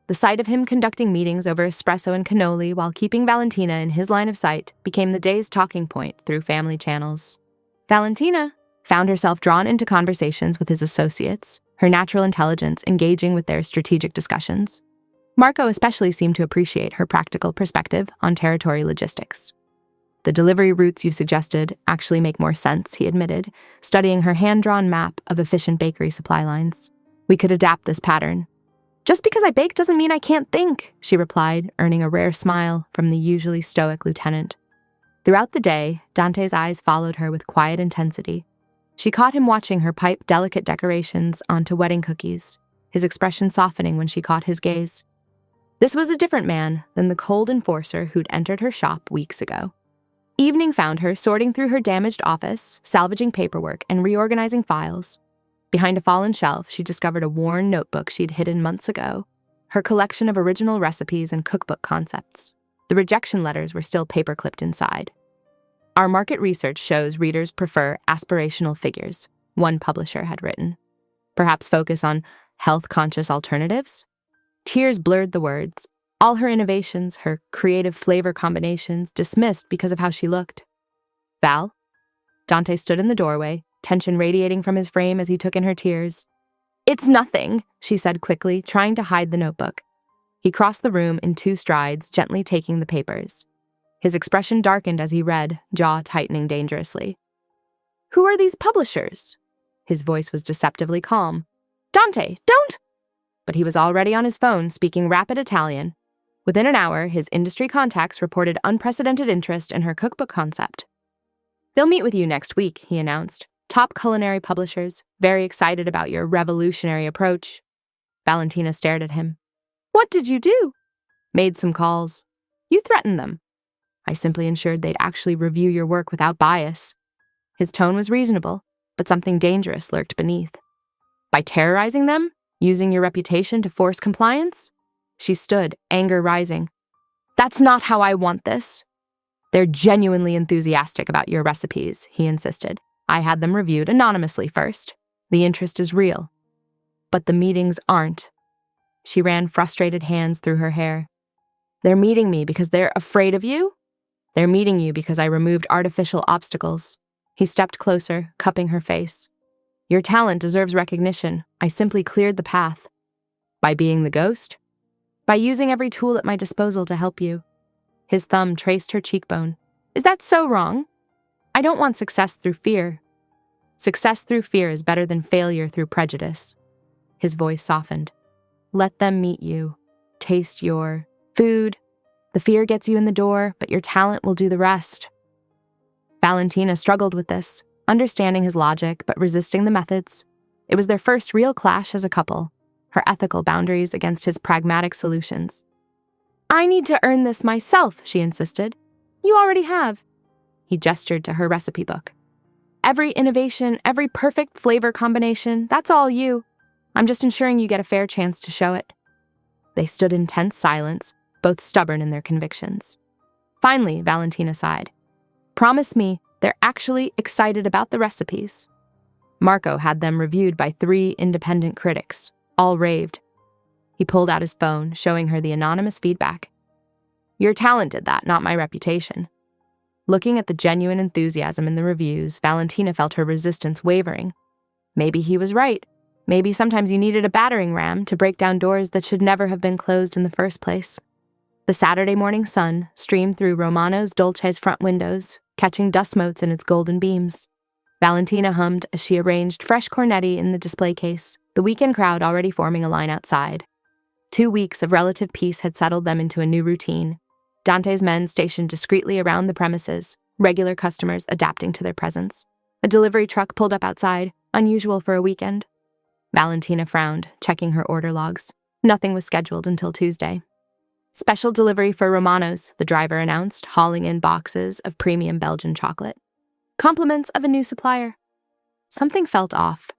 The sight of him conducting meetings over espresso and cannoli while keeping Valentina in his line of sight became the day's talking point through family channels. Valentina found herself drawn into conversations with his associates, her natural intelligence engaging with their strategic discussions. Marco especially seemed to appreciate her practical perspective on territory logistics. "The delivery routes you suggested actually make more sense," he admitted, studying her hand-drawn map of efficient bakery supply lines. "We could adapt this pattern." "Just because I bake doesn't mean I can't think," she replied, earning a rare smile from the usually stoic lieutenant. Throughout the day, Dante's eyes followed her with quiet intensity. She caught him watching her pipe delicate decorations onto wedding cookies, his expression softening when she caught his gaze. This was a different man than the cold enforcer who'd entered her shop weeks ago. Evening found her sorting through her damaged office, salvaging paperwork, and reorganizing files. Behind a fallen shelf, she discovered a worn notebook she'd hidden months ago, her collection of original recipes and cookbook concepts. The rejection letters were still paper-clipped inside. "Our market research shows readers prefer aspirational figures," one publisher had written. "Perhaps focus on health-conscious alternatives?" Tears blurred the words. All her innovations, her creative flavor combinations, dismissed because of how she looked. "Val?" Dante stood in the doorway, tension radiating from his frame as he took in her tears. "It's nothing," she said quickly, trying to hide the notebook. He crossed the room in 2 strides, gently taking the papers. His expression darkened as he read, jaw tightening dangerously. "Who are these publishers?" His voice was deceptively calm. "Dante, don't!" But he was already on his phone, speaking rapid Italian. Within an hour, his industry contacts reported unprecedented interest in her cookbook concept. "They'll meet with you next week," he announced. "Top culinary publishers, very excited about your revolutionary approach." Valentina stared at him. "What did you do?" "Made some calls." "You threatened them." "I simply ensured they'd actually review your work without bias." His tone was reasonable, but something dangerous lurked beneath. "By terrorizing them? Using your reputation to force compliance?" She stood, anger rising. "That's not how I want this." "They're genuinely enthusiastic about your recipes," he insisted. "I had them reviewed anonymously first. The interest is real." "But the meetings aren't." She ran frustrated hands through her hair. "They're meeting me because they're afraid of you?" "They're meeting you because I removed artificial obstacles." He stepped closer, cupping her face. "Your talent deserves recognition. I simply cleared the path." "By being the ghost?" "By using every tool at my disposal to help you." His thumb traced her cheekbone. "Is that so wrong?" "I don't want success through fear." "Success through fear is better than failure through prejudice." His voice softened. "Let them meet you. Taste your food. The fear gets you in the door, but your talent will do the rest." Valentina struggled with this, understanding his logic but resisting the methods. It was their first real clash as a couple, her ethical boundaries against his pragmatic solutions. "I need to earn this myself," she insisted. "You already have." He gestured to her recipe book. "Every innovation, every perfect flavor combination, that's all you. I'm just ensuring you get a fair chance to show it." They stood in tense silence, both stubborn in their convictions. Finally, Valentina sighed. "Promise me they're actually excited about the recipes." Marco had them reviewed by 3 independent critics. All raved. He pulled out his phone, showing her the anonymous feedback. "Your talent did that, not my reputation." Looking at the genuine enthusiasm in the reviews, Valentina felt her resistance wavering. Maybe he was right. Maybe sometimes you needed a battering ram to break down doors that should never have been closed in the first place. The Saturday morning sun streamed through Romano's Dolce's front windows, catching dust motes in its golden beams. Valentina hummed as she arranged fresh cornetti in the display case, the weekend crowd already forming a line outside. 2 weeks of relative peace had settled them into a new routine. Dante's men stationed discreetly around the premises, regular customers adapting to their presence. A delivery truck pulled up outside, unusual for a weekend. Valentina frowned, checking her order logs. Nothing was scheduled until Tuesday. "Special delivery for Romano's," the driver announced, hauling in boxes of premium Belgian chocolate. "Compliments of a new supplier." Something felt off.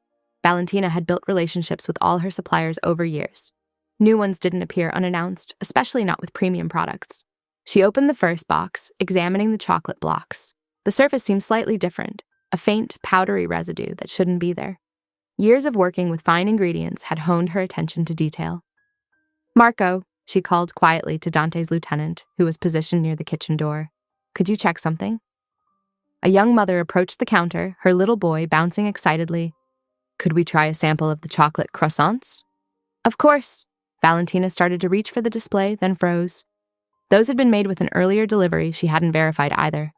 Valentina had built relationships with all her suppliers over years. New ones didn't appear unannounced, especially not with premium products. She opened the first box, examining the chocolate blocks. The surface seemed slightly different, a faint, powdery residue that shouldn't be there. Years of working with fine ingredients had honed her attention to detail. "Marco," she called quietly to Dante's lieutenant, who was positioned near the kitchen door. "Could you check something?" A young mother approached the counter, her little boy bouncing excitedly. "Could we try a sample of the chocolate croissants?" "Of course." Valentina started to reach for the display, then froze. Those had been made with an earlier delivery she hadn't verified either.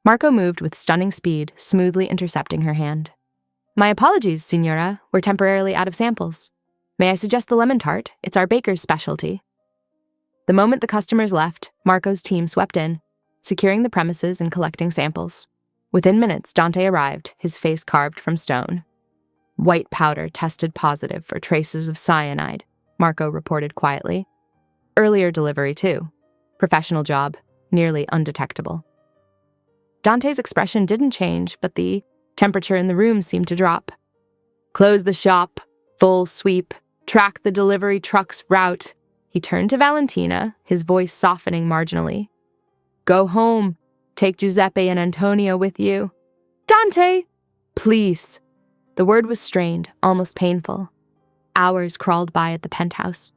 Marco moved with stunning speed, smoothly intercepting her hand. "My apologies, Signora. We're temporarily out of samples. May I suggest the lemon tart? It's our baker's specialty." The moment the customers left, Marco's team swept in, securing the premises and collecting samples. Within minutes, Dante arrived, his face carved from stone. "White powder tested positive for traces of cyanide," Marco reported quietly. "Earlier delivery, too. Professional job, nearly undetectable." Dante's expression didn't change, but the temperature in the room seemed to drop. "Close the shop, full sweep, track the delivery truck's route." He turned to Valentina, his voice softening marginally. "Go home. Take Giuseppe and Antonio with you." "Dante!" "Please." The word was strained, almost painful. Hours crawled by at the penthouse.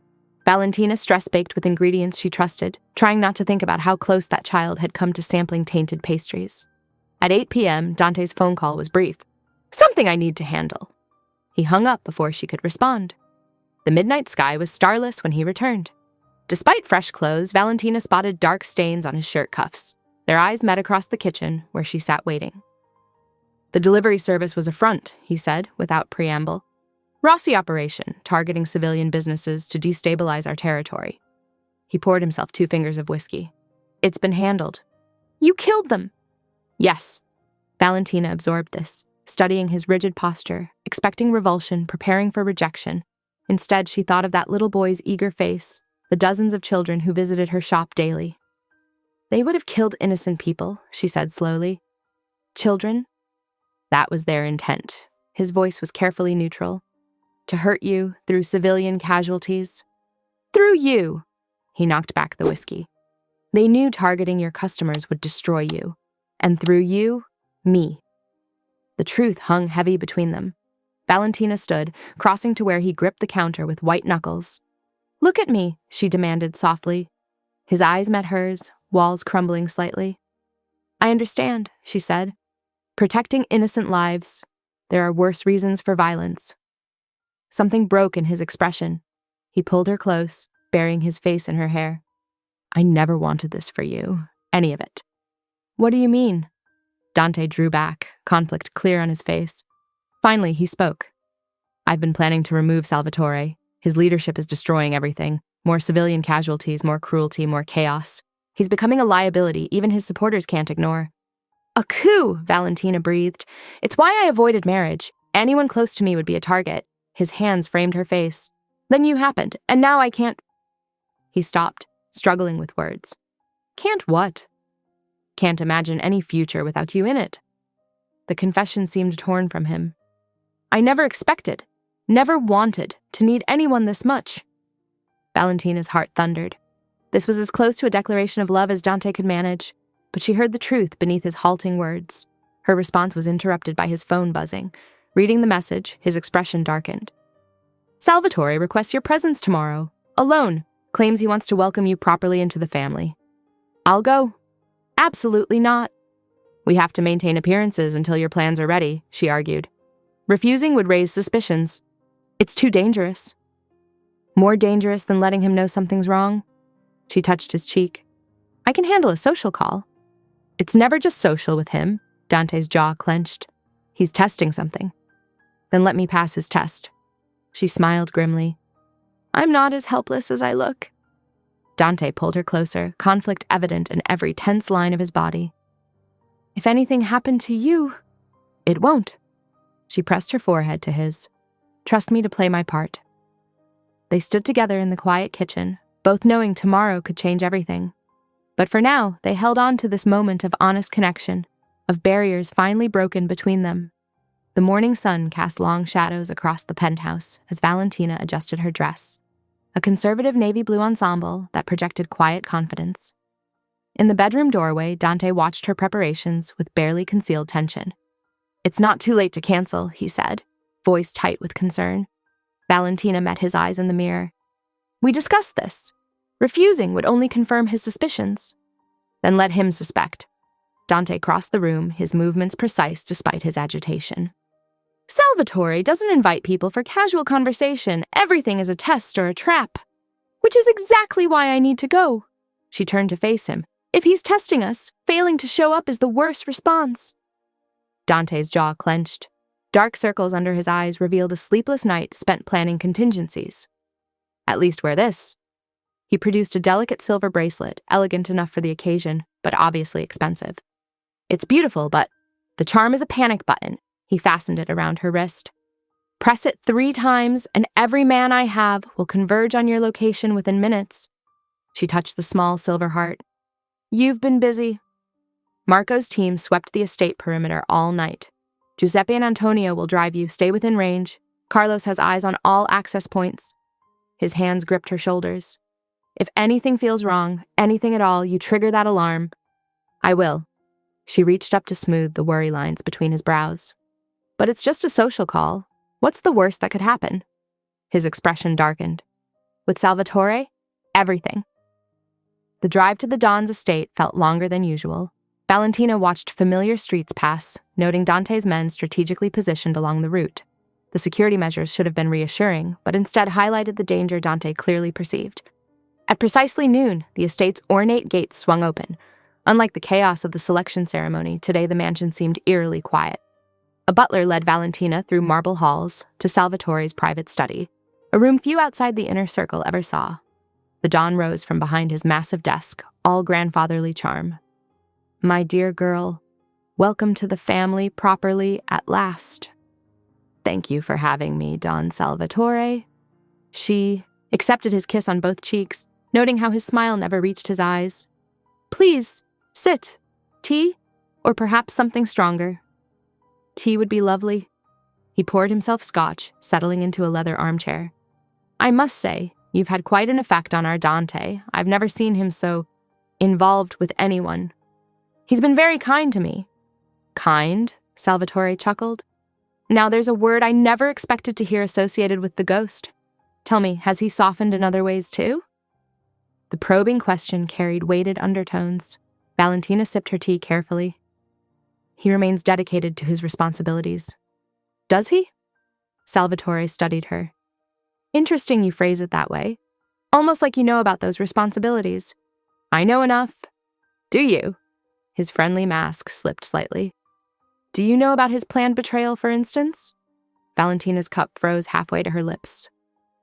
Valentina stress-baked with ingredients she trusted, trying not to think about how close that child had come to sampling tainted pastries. At 8 p.m., Dante's phone call was brief. "Something I need to handle." He hung up before she could respond. The midnight sky was starless when he returned. Despite fresh clothes, Valentina spotted dark stains on his shirt cuffs. Their eyes met across the kitchen, where she sat waiting. "The delivery service was a front," he said, without preamble. "Rossi operation, targeting civilian businesses to destabilize our territory." He poured himself 2 fingers of whiskey. "It's been handled." "You killed them!" "Yes." Valentina absorbed this, studying his rigid posture, expecting revulsion, preparing for rejection. Instead, she thought of that little boy's eager face, the dozens of children who visited her shop daily. "They would have killed innocent people," she said slowly. "Children? That was their intent." His voice was carefully neutral. "To hurt you through civilian casualties." "Through you!" He knocked back the whiskey. "They knew targeting your customers would destroy you. And through you, me." The truth hung heavy between them. Valentina stood, crossing to where he gripped the counter with white knuckles. "Look at me," she demanded softly. His eyes met hers, walls crumbling slightly. "I understand," she said. "Protecting innocent lives. There are worse reasons for violence." Something broke in his expression. He pulled her close, burying his face in her hair. "I never wanted this for you. Any of it." "What do you mean?" Dante drew back, conflict clear on his face. Finally, he spoke. "I've been planning to remove Salvatore. His leadership is destroying everything. More civilian casualties, more cruelty, more chaos. He's becoming a liability even his supporters can't ignore." "A coup," Valentina breathed. "It's why I avoided marriage. Anyone close to me would be a target." His hands framed her face. "Then you happened, and now I can't—" He stopped, struggling with words. "Can't what?" "Can't imagine any future without you in it." The confession seemed torn from him. "I never expected, never wanted, to need anyone this much." Valentina's heart thundered. This was as close to a declaration of love as Dante could manage, but she heard the truth beneath his halting words. Her response was interrupted by his phone buzzing. Reading the message, his expression darkened. "Salvatore requests your presence tomorrow. Alone. Claims he wants to welcome you properly into the family." "I'll go." "Absolutely not." "We have to maintain appearances until your plans are ready," she argued. "Refusing would raise suspicions. It's too dangerous." "More dangerous than letting him know something's wrong?" She touched his cheek. "I can handle a social call." "It's never just social with him." Dante's jaw clenched. "He's testing something." "Then let me pass his test." She smiled grimly. "I'm not as helpless as I look." Dante pulled her closer, conflict evident in every tense line of his body. "If anything happened to you—" "It won't." She pressed her forehead to his. "Trust me to play my part." They stood together in the quiet kitchen, both knowing tomorrow could change everything. But for now, they held on to this moment of honest connection, of barriers finally broken between them. The morning sun cast long shadows across the penthouse as Valentina adjusted her dress, a conservative navy blue ensemble that projected quiet confidence. In the bedroom doorway, Dante watched her preparations with barely concealed tension. "It's not too late to cancel," he said, voice tight with concern. Valentina met his eyes in the mirror. "We discussed this. Refusing would only confirm his suspicions." "Then let him suspect." Dante crossed the room, his movements precise despite his agitation. "Salvatore doesn't invite people for casual conversation. Everything is a test or a trap. Which is exactly why I need to go." She turned to face him. "If he's testing us, failing to show up is the worst response." Dante's jaw clenched. Dark circles under his eyes revealed a sleepless night spent planning contingencies. "At least wear this." He produced a delicate silver bracelet, elegant enough for the occasion, but obviously expensive. "It's beautiful, but the charm is a panic button." He fastened it around her wrist. "Press it 3 times, and every man I have will converge on your location within minutes." She touched the small silver heart. "You've been busy." Marco's team swept the estate perimeter all night. "Giuseppe and Antonio will drive you. Stay within range. Carlos has eyes on all access points." His hands gripped her shoulders. "If anything feels wrong, anything at all, you trigger that alarm." "I will." She reached up to smooth the worry lines between his brows. "But it's just a social call. What's the worst that could happen?" His expression darkened. "With Salvatore, everything." The drive to the Don's estate felt longer than usual. Valentina watched familiar streets pass, noting Dante's men strategically positioned along the route. The security measures should have been reassuring, but instead highlighted the danger Dante clearly perceived. At precisely noon, the estate's ornate gates swung open. Unlike the chaos of the selection ceremony, today the mansion seemed eerily quiet. A butler led Valentina through marble halls to Salvatore's private study, a room few outside the inner circle ever saw. The Don rose from behind his massive desk, all grandfatherly charm. "My dear girl, welcome to the family properly at last. Thank you for having me, Don Salvatore." She accepted his kiss on both cheeks, noting how his smile never reached his eyes. "Please, sit. Tea? Or perhaps something stronger." Tea would be lovely. He poured himself scotch, settling into a leather armchair. "I must say, you've had quite an effect on our Dante. I've never seen him so involved with anyone. He's been very kind to me." "Kind?" Salvatore chuckled. "Now there's a word I never expected to hear associated with the ghost. Tell me, has he softened in other ways too?" The probing question carried weighted undertones. Valentina sipped her tea carefully. "He remains dedicated to his responsibilities." "Does he?" Salvatore studied her. "Interesting you phrase it that way. Almost like you know about those responsibilities." "I know enough." "Do you?" His friendly mask slipped slightly. "Do you know about his planned betrayal, for instance?" Valentina's cup froze halfway to her lips.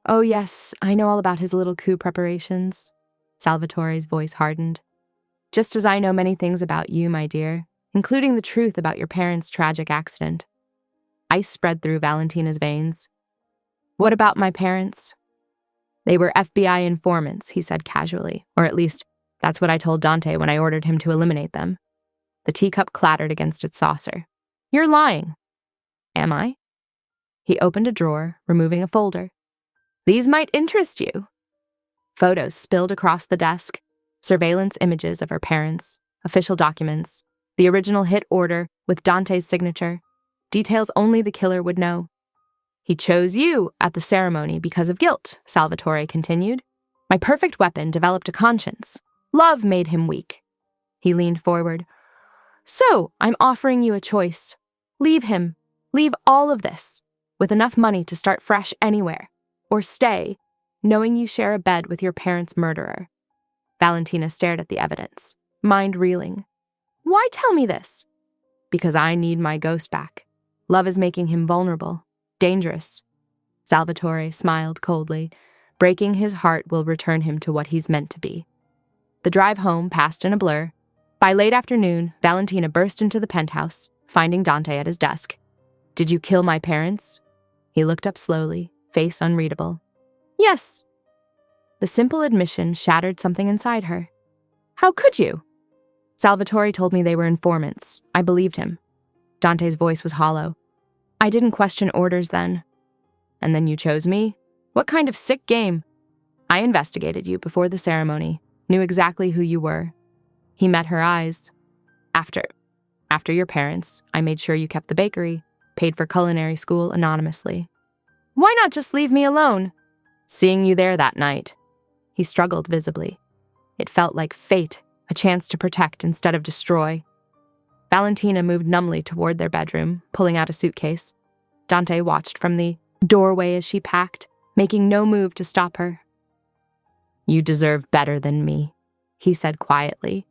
"Oh yes, I know all about his little coup preparations." Salvatore's voice hardened. "Just as I know many things about you, my dear, including the truth about your parents' tragic accident." Ice spread through Valentina's veins. "What about my parents?" "They were FBI informants," he said casually, or at least, that's what I told Dante when I ordered him to eliminate them. The teacup clattered against its saucer. "You're lying." "Am I?" He opened a drawer, removing a folder. "These might interest you." Photos spilled across the desk, surveillance images of her parents, official documents, the original hit order with Dante's signature, details only the killer would know. "He chose you at the ceremony because of guilt," Salvatore continued. "My perfect weapon developed a conscience. Love made him weak." He leaned forward. "So, I'm offering you a choice. Leave him. Leave all of this, with enough money to start fresh anywhere. Or stay, knowing you share a bed with your parents' murderer." Valentina stared at the evidence, mind reeling. "Why tell me this?" "Because I need my ghost back. Love is making him vulnerable, dangerous." Salvatore smiled coldly. "Breaking his heart will return him to what he's meant to be." The drive home passed in a blur. By late afternoon, Valentina burst into the penthouse, finding Dante at his desk. "Did you kill my parents?" He looked up slowly, face unreadable. "Yes." The simple admission shattered something inside her. "How could you?" "Salvatore told me they were informants. I believed him." Dante's voice was hollow. "I didn't question orders then." "And then you chose me? What kind of sick game?" "I investigated you before the ceremony, knew exactly who you were." He met her eyes. After your parents, I made sure you kept the bakery, paid for culinary school anonymously." "Why not just leave me alone?" "Seeing you there that night." He struggled visibly. It felt like fate, a chance to protect instead of destroy. Valentina moved numbly toward their bedroom, pulling out a suitcase. Dante watched from the doorway as she packed, making no move to stop her. "You deserve better than me," he said quietly.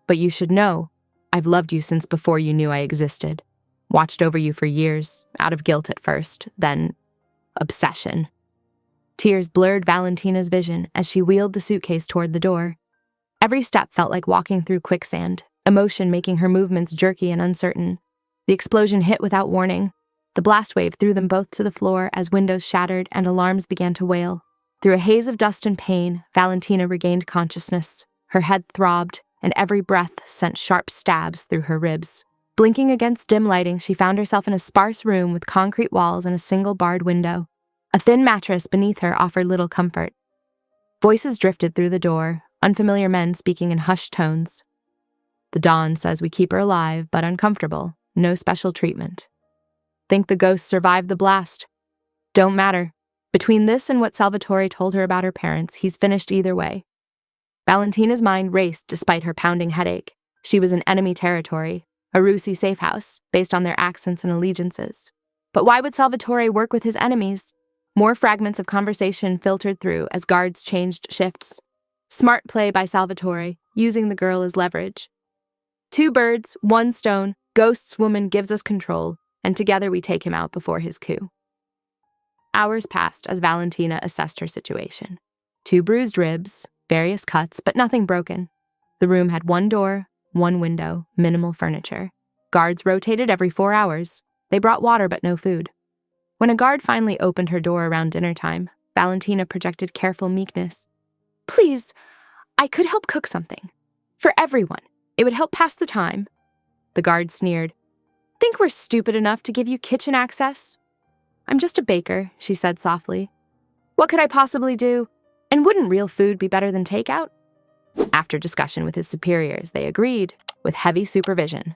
"But you should know, I've loved you since before you knew I existed. Watched over you for years, out of guilt at first, then obsession." Tears blurred Valentina's vision as she wheeled the suitcase toward the door. Every step felt like walking through quicksand, emotion making her movements jerky and uncertain. The explosion hit without warning. The blast wave threw them both to the floor as windows shattered and alarms began to wail. Through a haze of dust and pain, Valentina regained consciousness. Her head throbbed, and every breath sent sharp stabs through her ribs. Blinking against dim lighting, she found herself in a sparse room with concrete walls and a single barred window. A thin mattress beneath her offered little comfort. Voices drifted through the door, unfamiliar men speaking in hushed tones. "The Dawn says we keep her alive, but uncomfortable. No special treatment. Think the ghost survived the blast. Don't matter. Between this and what Salvatore told her about her parents, he's finished either way." Valentina's mind raced despite her pounding headache. She was in enemy territory, a Russi safe house, based on their accents and allegiances. But why would Salvatore work with his enemies? More fragments of conversation filtered through as guards changed shifts. Smart play by Salvatore, using the girl as leverage. 2 birds, 1 stone, Ghost's woman gives us control, and together we take him out before his coup. Hours passed as Valentina assessed her situation. 2 bruised ribs, various cuts, but nothing broken. The room had 1 door, 1 window, minimal furniture. Guards rotated every 4 hours. They brought water but no food. When a guard finally opened her door around dinner time, Valentina projected careful meekness. "Please, I could help cook something. For everyone. It would help pass the time." The guard sneered. "Think we're stupid enough to give you kitchen access?" "I'm just a baker," she said softly. "What could I possibly do? And wouldn't real food be better than takeout?" After discussion with his superiors, they agreed, with heavy supervision.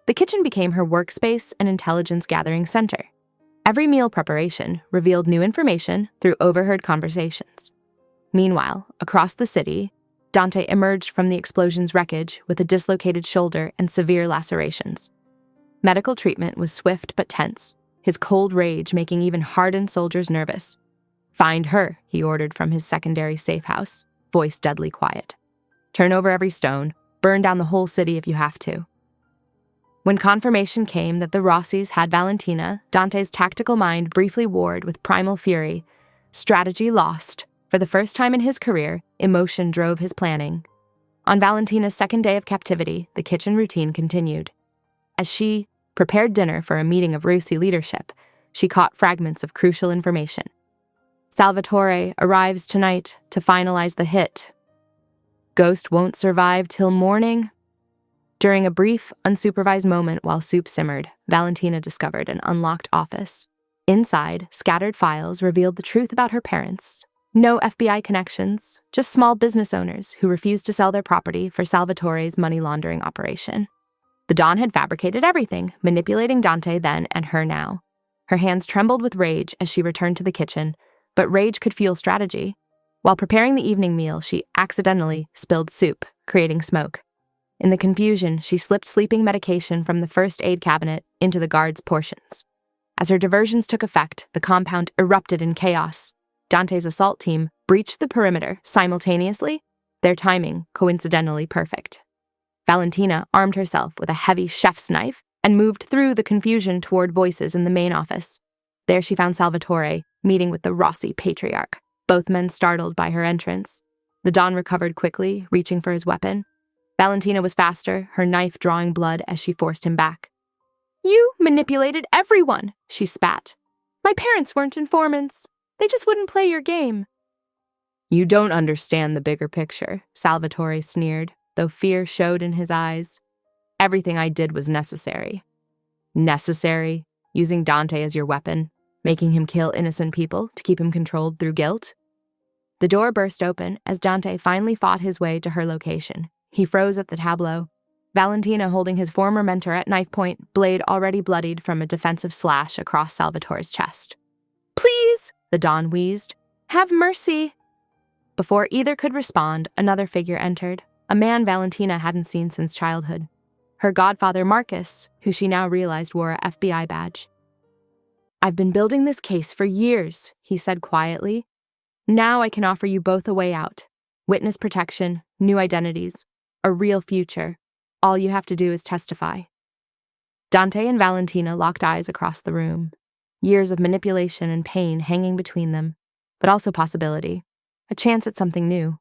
The kitchen became her workspace and intelligence-gathering center. Every meal preparation revealed new information through overheard conversations. Meanwhile, across the city, Dante emerged from the explosion's wreckage with a dislocated shoulder and severe lacerations. Medical treatment was swift but tense, his cold rage making even hardened soldiers nervous. "Find her," he ordered from his secondary safe house, voice deadly quiet. "Turn over every stone, burn down the whole city if you have to." When confirmation came that the Rossis had Valentina, Dante's tactical mind briefly warred with primal fury. Strategy lost. For the first time in his career, emotion drove his planning. On Valentina's second day of captivity, the kitchen routine continued. As she prepared dinner for a meeting of Russi leadership, she caught fragments of crucial information. Salvatore arrives tonight to finalize the hit. Ghost won't survive till morning. During a brief, unsupervised moment while soup simmered, Valentina discovered an unlocked office. Inside, scattered files revealed the truth about her parents. No FBI connections, just small business owners who refused to sell their property for Salvatore's money laundering operation. The Don had fabricated everything, manipulating Dante then and her now. Her hands trembled with rage as she returned to the kitchen, but rage could fuel strategy. While preparing the evening meal, she accidentally spilled soup, creating smoke. In the confusion, she slipped sleeping medication from the first aid cabinet into the guards' portions. As her diversions took effect, the compound erupted in chaos. Dante's assault team breached the perimeter simultaneously, their timing coincidentally perfect. Valentina armed herself with a heavy chef's knife and moved through the confusion toward voices in the main office. There she found Salvatore, meeting with the Rossi patriarch, both men startled by her entrance. The Don recovered quickly, reaching for his weapon. Valentina was faster, her knife drawing blood as she forced him back. "You manipulated everyone," she spat. "My parents weren't informants. They just wouldn't play your game." "You don't understand the bigger picture," Salvatore sneered, though fear showed in his eyes. "Everything I did was necessary." "Necessary? Using Dante as your weapon? Making him kill innocent people to keep him controlled through guilt?" The door burst open as Dante finally fought his way to her location. He froze at the tableau. Valentina holding his former mentor at knife point, blade already bloodied from a defensive slash across Salvatore's chest. "Please," the Don wheezed. "Have mercy." Before either could respond, another figure entered, a man Valentina hadn't seen since childhood. Her godfather Marcus, who she now realized wore a FBI badge. "I've been building this case for years," he said quietly. "Now I can offer you both a way out. Witness protection, new identities, a real future. All you have to do is testify." Dante and Valentina locked eyes across the room. Years of manipulation and pain hanging between them, but also possibility. A chance at something new.